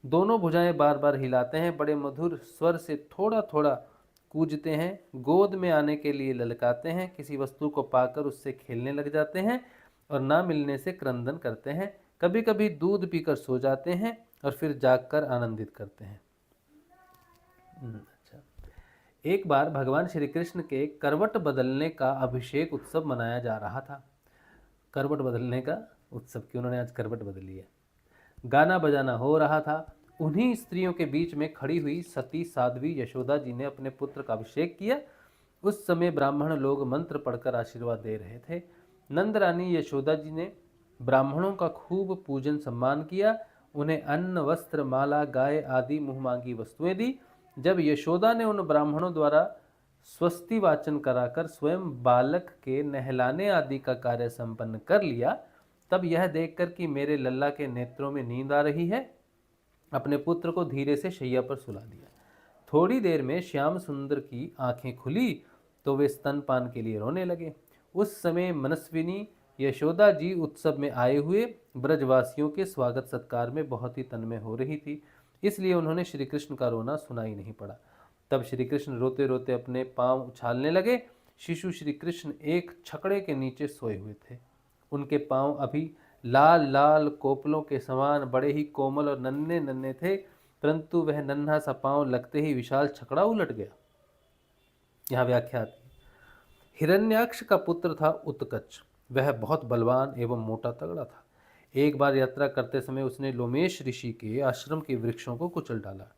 [SPEAKER 1] दोनों भुजाएं बार बार हिलाते हैं, बड़े मधुर स्वर से थोड़ा थोड़ा कूजते हैं, गोद में आने के लिए ललकाते हैं, किसी वस्तु को पाकर उससे खेलने लग जाते हैं और ना मिलने से क्रंदन करते हैं। कभी कभी दूध पीकर सो जाते हैं और फिर जागकर आनंदित करते हैं। अच्छा, एक बार भगवान श्री कृष्ण के करवट बदलने का अभिषेक उत्सव मनाया जा रहा था। करवट बदलने का उत्सव, कि उन्होंने आज करवट बदली है। गाना बजाना हो रहा था। उन्हीं स्त्रियों के बीच में खड़ी हुई सती साध्वी यशोदा जी ने अपने पुत्र का अभिषेक किया। उस समय ब्राह्मण लोग मंत्र पढ़कर आशीर्वाद दे रहे थे। नंद रानी यशोदा जी ने ब्राह्मणों का खूब पूजन सम्मान किया, उन्हें अन्न, वस्त्र, माला, गाय आदि मुँह मांगी वस्तुएं दी। जब यशोदा ने उन ब्राह्मणों द्वारा स्वस्ति वाचन कराकर स्वयं बालक के नहलाने आदि का कार्य संपन्न कर लिया, तब यह देखकर कि मेरे लल्ला के नेत्रों में नींद आ रही है, अपने पुत्र को धीरे से शैया पर सुला दिया। थोड़ी देर में श्याम सुंदर की आंखें खुली तो वे स्तनपान के लिए रोने लगे। उस समय मनस्विनी यशोदा जी उत्सव में आए हुए ब्रजवासियों के स्वागत सत्कार में बहुत ही तन्मय हो रही थी, इसलिए उन्होंने श्री कृष्ण का रोना सुनाई नहीं पड़ा। तब श्री कृष्ण रोते रोते अपने पांव उछालने लगे। शिशु श्री कृष्ण एक छकड़े के नीचे सोए हुए थे। उनके पांव अभी लाल लाल कोपलों के समान बड़े ही कोमल और नन्हे नन्हे थे। परंतु वह नन्हा सा पांव लगते ही विशाल छकड़ा उलट गया। यहाँ व्याख्या आती है। हिरण्याक्ष का पुत्र था उत्कच। वह बहुत बलवान एवं मोटा तगड़ा था। एक बार यात्रा करते समय उसने लोमेश ऋषि के आश्रम के वृक्षों को कुचल डाला।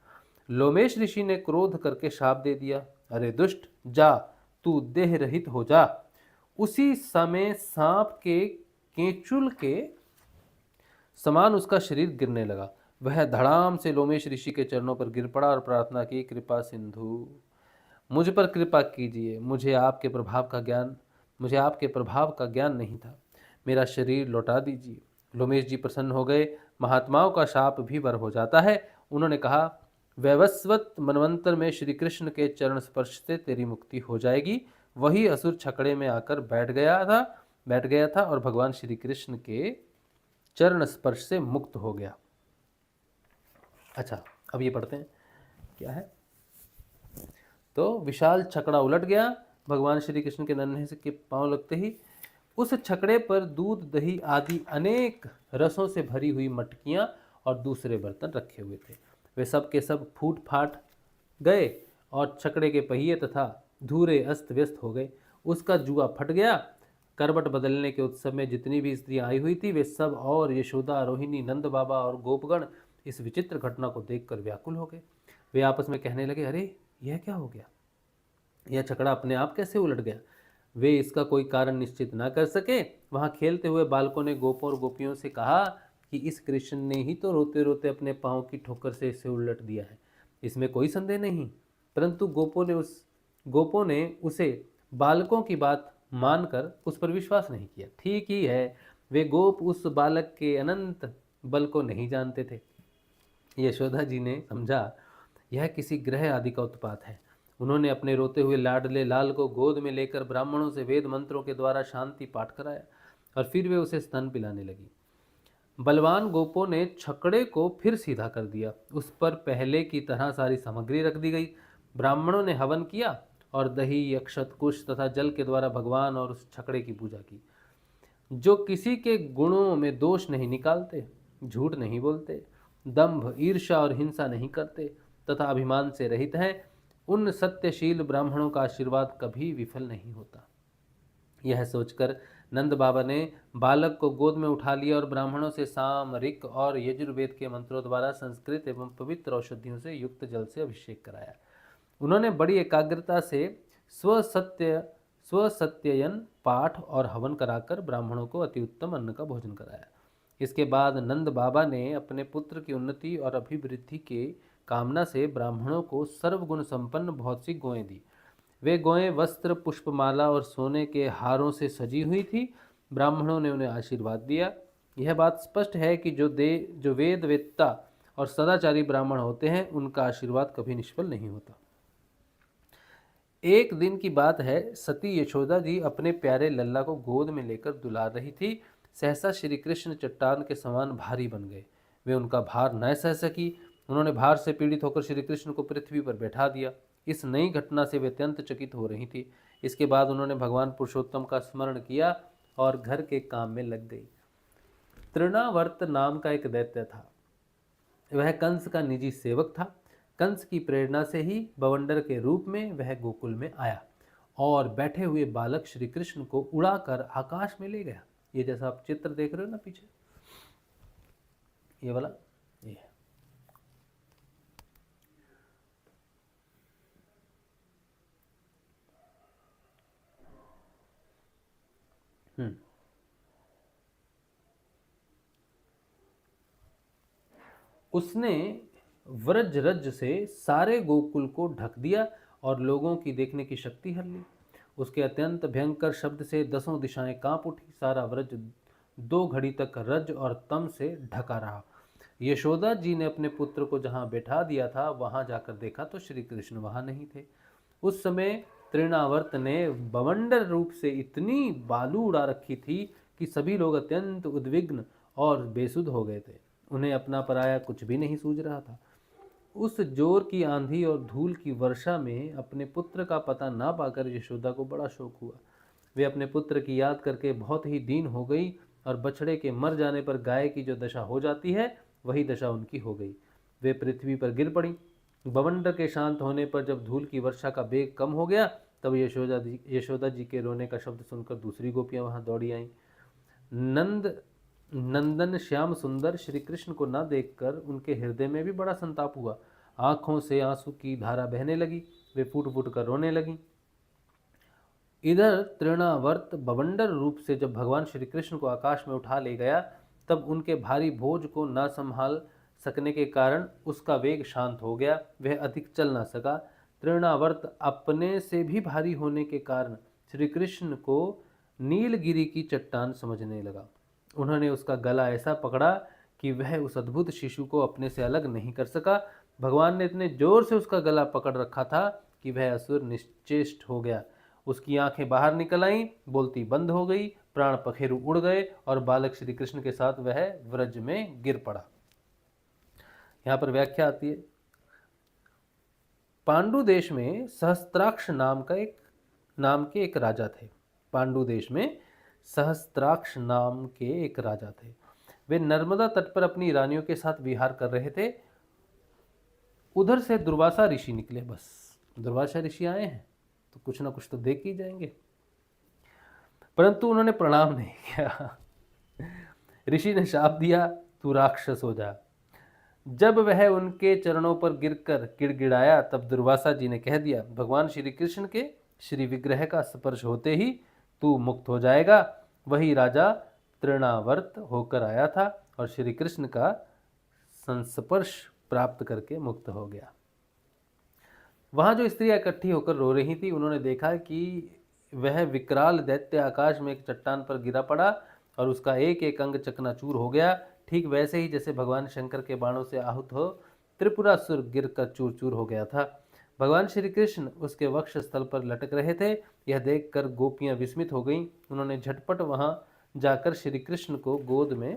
[SPEAKER 1] लोमेश ऋषि ने क्रोध करके शाप दे दिया, अरे दुष्ट, जा, तू देह रहित हो जा। उसी समय सांप के केंचुल के समान उसका शरीर गिरने लगा। वह धड़ाम से लोमेश ऋषि के चरणों पर गिर पड़ा और प्रार्थना की, कृपा सिंधु, मुझ पर कृपा कीजिए, मुझे आपके प्रभाव का ज्ञान नहीं था, मेरा शरीर लौटा दीजिए। लोमेश जी प्रसन्न हो गए। महात्माओं का शाप भी वर हो जाता है। उन्होंने कहा, वैवस्वत मनवंतर में श्री कृष्ण के चरण स्पर्श से तेरी मुक्ति हो जाएगी। वही असुर छकड़े में आकर बैठ गया था और भगवान श्री कृष्ण के चरण स्पर्श से मुक्त हो गया। अच्छा, अब ये पढ़ते हैं क्या है। तो विशाल छकड़ा उलट गया। भगवान श्री कृष्ण के नन्हे से के पांव लगते ही उस छकड़े पर दूध, दही आदि अनेक रसों से भरी हुई मटकियां और दूसरे बर्तन रखे हुए थे। वे सब के सब फूट फाट गए और छकड़े के पहिए तथा धूरे अस्त व्यस्त हो गए। उसका जुआ फट गया। करवट बदलने के उत्सव में जितनी भी स्त्रियां आई हुई थी वे सब और यशोदा, रोहिणी, नंद बाबा और गोपगण इस विचित्र घटना को देखकर व्याकुल हो गए। वे आपस में कहने लगे, अरे यह क्या हो गया, यह छकड़ा अपने आप कैसे उलट गया। वे इसका कोई कारण निश्चित न कर सके। वहां खेलते हुए बालकों ने गोपों और गोपियों से कहा कि इस कृष्ण ने ही तो रोते रोते अपने पांव की ठोकर से इसे उलट दिया है, इसमें कोई संदेह नहीं। परंतु गोपों ने उसे बालकों की बात मानकर उस पर विश्वास नहीं किया। ठीक ही है, वे गोप उस बालक के अनंत बल को नहीं जानते थे। यशोदा जी ने समझा यह किसी ग्रह आदि का उत्पात है। उन्होंने अपने रोते हुए लाडले लाल को गोद में लेकर ब्राह्मणों से वेद मंत्रों के द्वारा शांति पाठ कराया और फिर वे उसे स्तन पिलाने लगी। बलवान गोपों ने छकड़े को फिर सीधा कर दिया। उस पर पहले की तरह सारी सामग्री रख दी गई। ब्राह्मणों ने हवन किया और दही, अक्षत, कुश तथा जल के द्वारा भगवान और उस छकड़े की पूजा की। जो किसी के गुणों में दोष नहीं निकालते, झूठ नहीं बोलते, दंभ, ईर्ष्या और हिंसा नहीं करते तथा अभिमान से रहित हैं, उन सत्यशील ब्राह्मणों का आशीर्वाद कभी विफल नहीं होता। यह सोचकर नंद बाबा ने बालक को गोद में उठा लिया और ब्राह्मणों से साम, ऋक और यजुर्वेद के मंत्रों द्वारा संस्कृत एवं पवित्र औषधियों से युक्त जल से अभिषेक कराया। उन्होंने बड़ी एकाग्रता से स्वसत्ययन पाठ और हवन कराकर ब्राह्मणों को अति उत्तम अन्न का भोजन कराया। इसके बाद नंद बाबा ने अपने पुत्र की उन्नति और अभिवृद्धि के कामना से ब्राह्मणों को सर्वगुण संपन्न बहुत सी गौएं दी। वे गौएं वस्त्र, पुष्पमाला और सोने के हारों से सजी हुई थी। ब्राह्मणों ने उन्हें आशीर्वाद दिया। यह बात स्पष्ट है कि जो वेद वेत्ता और सदाचारी ब्राह्मण होते हैं उनका आशीर्वाद कभी निष्फल नहीं होता। एक दिन की बात है, सती यशोदा जी अपने प्यारे लल्ला को गोद में लेकर दुलार रही थी। सहसा श्री कृष्ण चट्टान के समान भारी बन गए। वे उनका भार न सह सकी। उन्होंने भार से पीड़ित होकर श्री कृष्ण को पृथ्वी पर बैठा दिया। इस नई घटना से वे अत्यंत चकित हो रही थी। इसके बाद उन्होंने भगवान पुरुषोत्तम का स्मरण किया और घर के काम में लग गई। तृणावर्त नाम का एक दैत्य था। वह कंस का निजी सेवक था। कंस की प्रेरणा से ही बवंडर के रूप में वह गोकुल में आया और बैठे हुए बालक श्री कृष्ण को उड़ाकर आकाश में ले गया। ये जैसा आप चित्र देख रहे हो ना पीछे, ये वाला, ये है। उसने व्रजरज से सारे गोकुल को ढक दिया और लोगों की देखने की शक्ति हर ली। उसके अत्यंत भयंकर शब्द से दसों दिशाएं कांप उठी। सारा व्रज 2 घड़ी तक रज और तम से ढका रहा। यशोदा जी ने अपने पुत्र को जहां बैठा दिया था वहां जाकर देखा तो श्री कृष्ण वहां नहीं थे। उस समय तृणावर्त ने बवंडर रूप से इतनी बालू उड़ा रखी थी कि सभी लोग अत्यंत उद्विग्न और बेसुध हो गए थे। उन्हें अपना पराया कुछ भी नहीं सूझ रहा था। उस जोर की आंधी और धूल की वर्षा में अपने पुत्र का पता ना पाकर यशोदा को बड़ा शोक हुआ। वे अपने पुत्र की याद करके बहुत ही दीन हो गई और बछड़े के मर जाने पर गाय की जो दशा हो जाती है वही दशा उनकी हो गई। वे पृथ्वी पर गिर पड़ी। बवंडर के शांत होने पर जब धूल की वर्षा का वेग कम हो गया, तब यशोदा जी के रोने का शब्द सुनकर दूसरी गोपियां वहां दौड़ी आईं। नंदन श्याम सुंदर श्री कृष्ण को न देखकर उनके हृदय में भी बड़ा संताप हुआ। आंखों से आंसू की धारा बहने लगी। वे फूट फूट कर रोने लगी। इधर तृणावर्त बवंडर रूप से जब भगवान श्री कृष्ण को आकाश में उठा ले गया, तब उनके भारी बोझ को न संभाल सकने के कारण उसका वेग शांत हो गया। वह अधिक चल न सका। तृणावर्त अपने से भी भारी होने के कारण श्री कृष्ण को नीलगिरी की चट्टान समझने लगा। उन्होंने उसका गला ऐसा पकड़ा कि वह उस अद्भुत शिशु को अपने से अलग नहीं कर सका। भगवान ने इतने जोर से उसका गला पकड़ रखा था कि वह असुर निश्चेष्ट हो गया। उसकी आंखें बाहर निकल आईं, बोलती बंद हो गई, प्राण पखेरु उड़ गए और बालक श्री कृष्ण के साथ वह व्रज में गिर पड़ा। यहां पर व्याख्या आती है। पांडु देश में सहस्त्राक्ष नाम के एक राजा थे। पांडु देश में सहस्त्राक्ष नाम के एक राजा थे। वे नर्मदा तट पर अपनी रानियों के साथ विहार कर रहे थे। उधर से दुर्वासा ऋषि निकले। बस दुर्वासा ऋषि आए हैं तो कुछ ना कुछ तो देख ही जाएंगे, परंतु उन्होंने प्रणाम नहीं किया। ऋषि ने शाप दिया, तू राक्षस हो जा। जब वह उनके चरणों पर गिरकर गिड़गिड़ाया, तब दुर्वासा जी ने कह दिया, भगवान श्री कृष्ण के श्री विग्रह का स्पर्श होते ही तू मुक्त हो जाएगा। वही राजा तृणावर्त होकर आया था और श्री कृष्ण का संस्पर्श प्राप्त करके मुक्त हो गया। वहां जो स्त्रियां इकट्ठी होकर रो रही थी, उन्होंने देखा कि वह विकराल दैत्य आकाश में एक चट्टान पर गिरा पड़ा और उसका एक एक अंग चकनाचूर हो गया। ठीक वैसे ही जैसे भगवान शंकर के बाणों से आहूत हो त्रिपुरासुर गिरकर चूर चूर हो गया था। भगवान श्री कृष्ण उसके वक्ष स्थल पर लटक रहे थे। यह देखकर गोपियां विस्मित हो गईं। उन्होंने झटपट वहां जाकर श्री कृष्ण को गोद में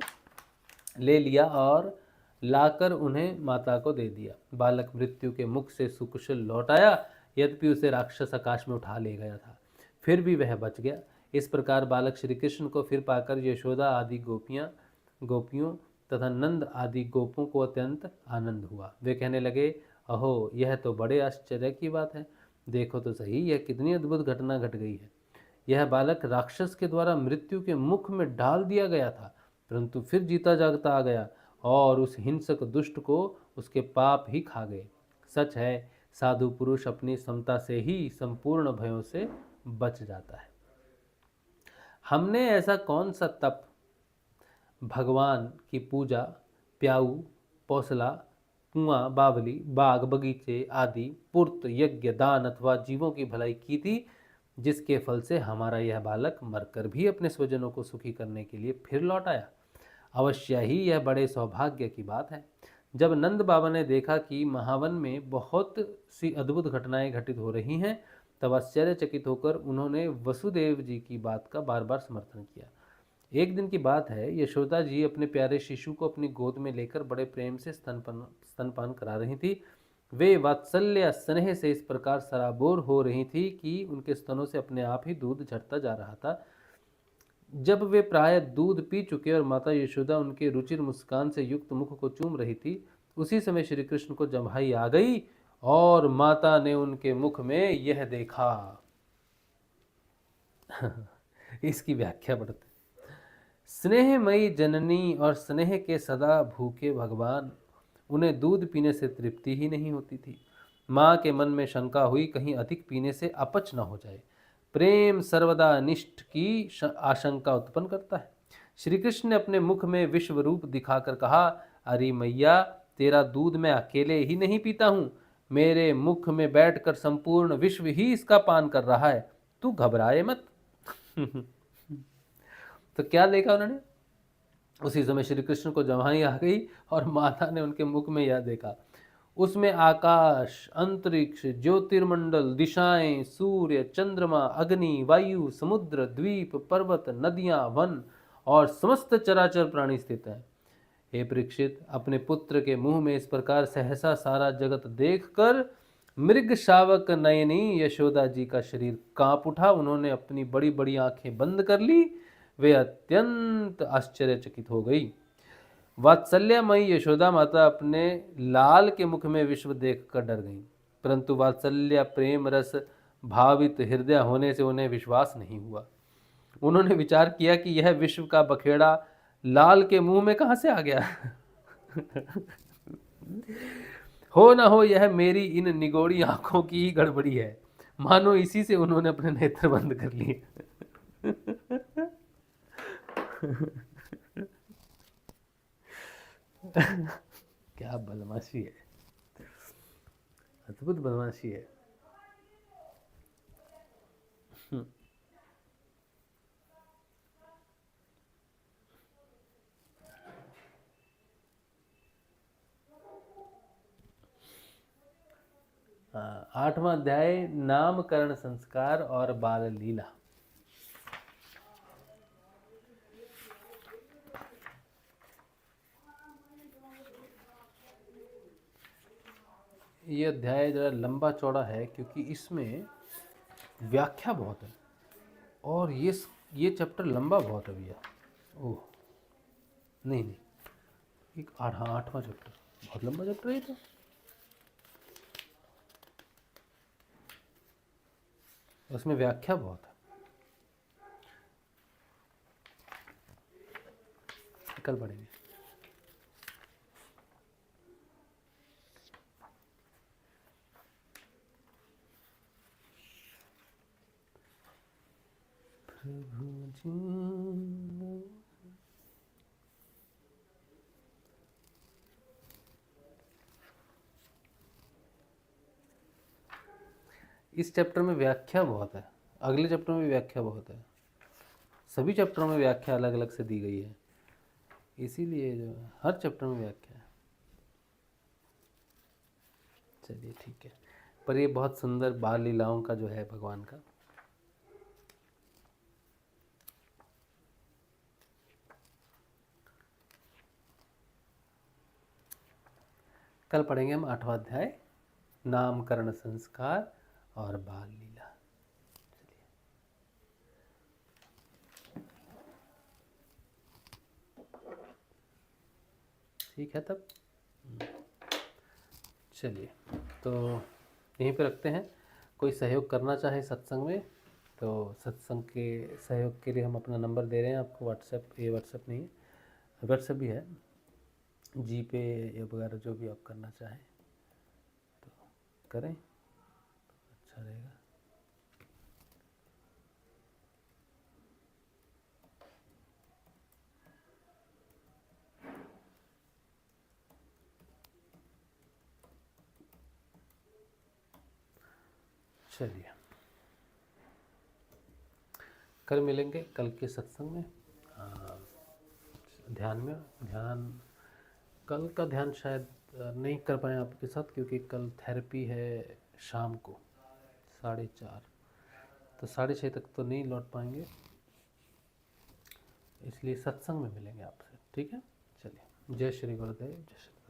[SPEAKER 1] ले लिया और लाकर उन्हें माता को दे दिया। बालक मृत्यु के मुख से सुकुशल लौट आया, यद्यपि उसे राक्षस आकाश में उठा ले गया था, फिर भी वह बच गया। इस प्रकार बालक श्री कृष्ण को फिर पाकर यशोदा आदि गोपियों तथा नंद आदि गोपों को अत्यंत आनंद हुआ। वे कहने लगे, अहो, यह तो बड़े आश्चर्य की बात है। देखो तो सही, यह कितनी अद्भुत घटना घट गई है। यह बालक राक्षस के द्वारा मृत्यु के मुख में डाल दिया गया था, परंतु फिर जीता जागता आ गया और उस हिंसक दुष्ट को उसके पाप ही खा गए। सच है, साधु पुरुष अपनी समता से ही संपूर्ण भयों से बच जाता है। हमने ऐसा कौन सा तप, भगवान की पूजा, प्याऊ, पौसला, कुआं, बावली, बाग बगीचे आदि पुर्त, यज्ञ, दान अथवा जीवों की भलाई की थी, जिसके फल से हमारा यह बालक मरकर भी अपने स्वजनों को सुखी करने के लिए फिर लौट आया। अवश्य ही यह बड़े सौभाग्य की बात है। जब नंद बाबा ने देखा कि महावन में बहुत सी अद्भुत घटनाएं घटित हो रही हैं, तब आश्चर्यचकित होकर उन्होंने वसुदेव जी की बात का बार बार समर्थन किया। एक दिन की बात है, यशोदा जी अपने प्यारे शिशु को अपनी गोद में लेकर बड़े प्रेम से स्तनपान करा रही थी। वे वात्सल्य स्नेह से इस प्रकार सराबोर हो रही थी कि उनके स्तनों से अपने आप ही दूध झरता जा रहा था। जब वे प्राय दूध पी चुके और माता यशोदा उनके रुचिर मुस्कान से युक्त मुख को चूम रही थी, उसी समय श्री कृष्ण को जम्हाई आ गई और माता ने उनके मुख में यह देखा। इसकी व्याख्या बढ़ते, स्नेहमयी जननी और स्नेह के सदा भूखे भगवान, उन्हें दूध पीने से तृप्ति ही नहीं होती थी। माँ के मन में शंका हुई, कहीं अधिक पीने से अपच न हो जाए। प्रेम सर्वदा अनिष्ट की आशंका उत्पन्न करता है। श्री कृष्ण ने अपने मुख में विश्व रूप दिखाकर कहा, अरे मैया, तेरा दूध मैं अकेले ही नहीं पीता हूँ, मेरे मुख में बैठकर संपूर्ण विश्व ही इसका पान कर रहा है, तू घबराए मत। तो क्या देखा उन्होंने? उसी समय श्री कृष्ण को जम्हाई आ गई और माता ने उनके मुख में यह देखा। उसमें आकाश, अंतरिक्ष, ज्योतिर्मंडल, दिशाएं, सूर्य, चंद्रमा, अग्नि, वायु, समुद्र, द्वीप, पर्वत, नदियां, वन और समस्त चराचर प्राणी स्थित हैं। हे परीक्षित, अपने पुत्र के मुंह में इस प्रकार सहसा सारा जगत देखकर मृग शावक नयनी यशोदा जी का शरीर कांप उठा। उन्होंने अपनी बड़ी बड़ी आंखें बंद कर ली। वे अत्यंत आश्चर्यचकित हो गई। वात्सल्यमयी यशोदा माता अपने लाल के मुख में विश्व देखकर डर गईं, परंतु वात्सल्य प्रेम रस भावित हृदय होने से उन्हें विश्वास नहीं हुआ। उन्होंने विचार किया कि यह विश्व का बखेड़ा लाल के मुंह में कहां से आ गया। हो न हो यह मेरी इन निगोड़ी आंखों की ही गड़बड़ी है। मानो इसी से उन्होंने अपने नेत्र बंद कर लिए। क्या बदमाशी है, अद्भुत बदमाशी है। आठवां अध्याय नामकरण संस्कार और बाल लीला। ये अध्याय जरा लंबा चौड़ा है क्योंकि इसमें व्याख्या बहुत है और ये चैप्टर लंबा बहुत है भैया। ओह नहीं नहीं, एक आठवां चैप्टर बहुत लंबा चैप्टर है ये तो। उसमें व्याख्या बहुत है, कल पढ़ेंगे। प्रभु जी इस चैप्टर में व्याख्या बहुत है, अगले चैप्टर में व्याख्या बहुत है, सभी चैप्टरों में व्याख्या अलग अलग से दी गई है, इसीलिए जो हर चैप्टर में व्याख्या है। चलिए ठीक है, पर ये बहुत सुंदर बाल लीलाओं का जो है भगवान का, कल पढ़ेंगे हम आठवां अध्याय नामकरण संस्कार और बाल लीला। ठीक है तब, चलिए तो यहीं पे रखते हैं। कोई सहयोग करना चाहे सत्संग में तो सत्संग के सहयोग के लिए हम अपना नंबर दे रहे हैं आपको। व्हाट्सएप, ये व्हाट्सएप नहीं है, व्हाट्सएप भी है, जी पे या वगैरह जो भी आप करना चाहें तो करें, अच्छा रहेगा। चलिए कल मिलेंगे, कल के सत्संग में ध्यान में। ध्यान कल का ध्यान शायद नहीं कर पाए आपके साथ क्योंकि कल थेरेपी है शाम को 4:30, तो 6:30 तक तो नहीं लौट पाएंगे, इसलिए सत्संग में मिलेंगे आपसे। ठीक है, चलिए, जय श्री गुरुदेव, जय श्री।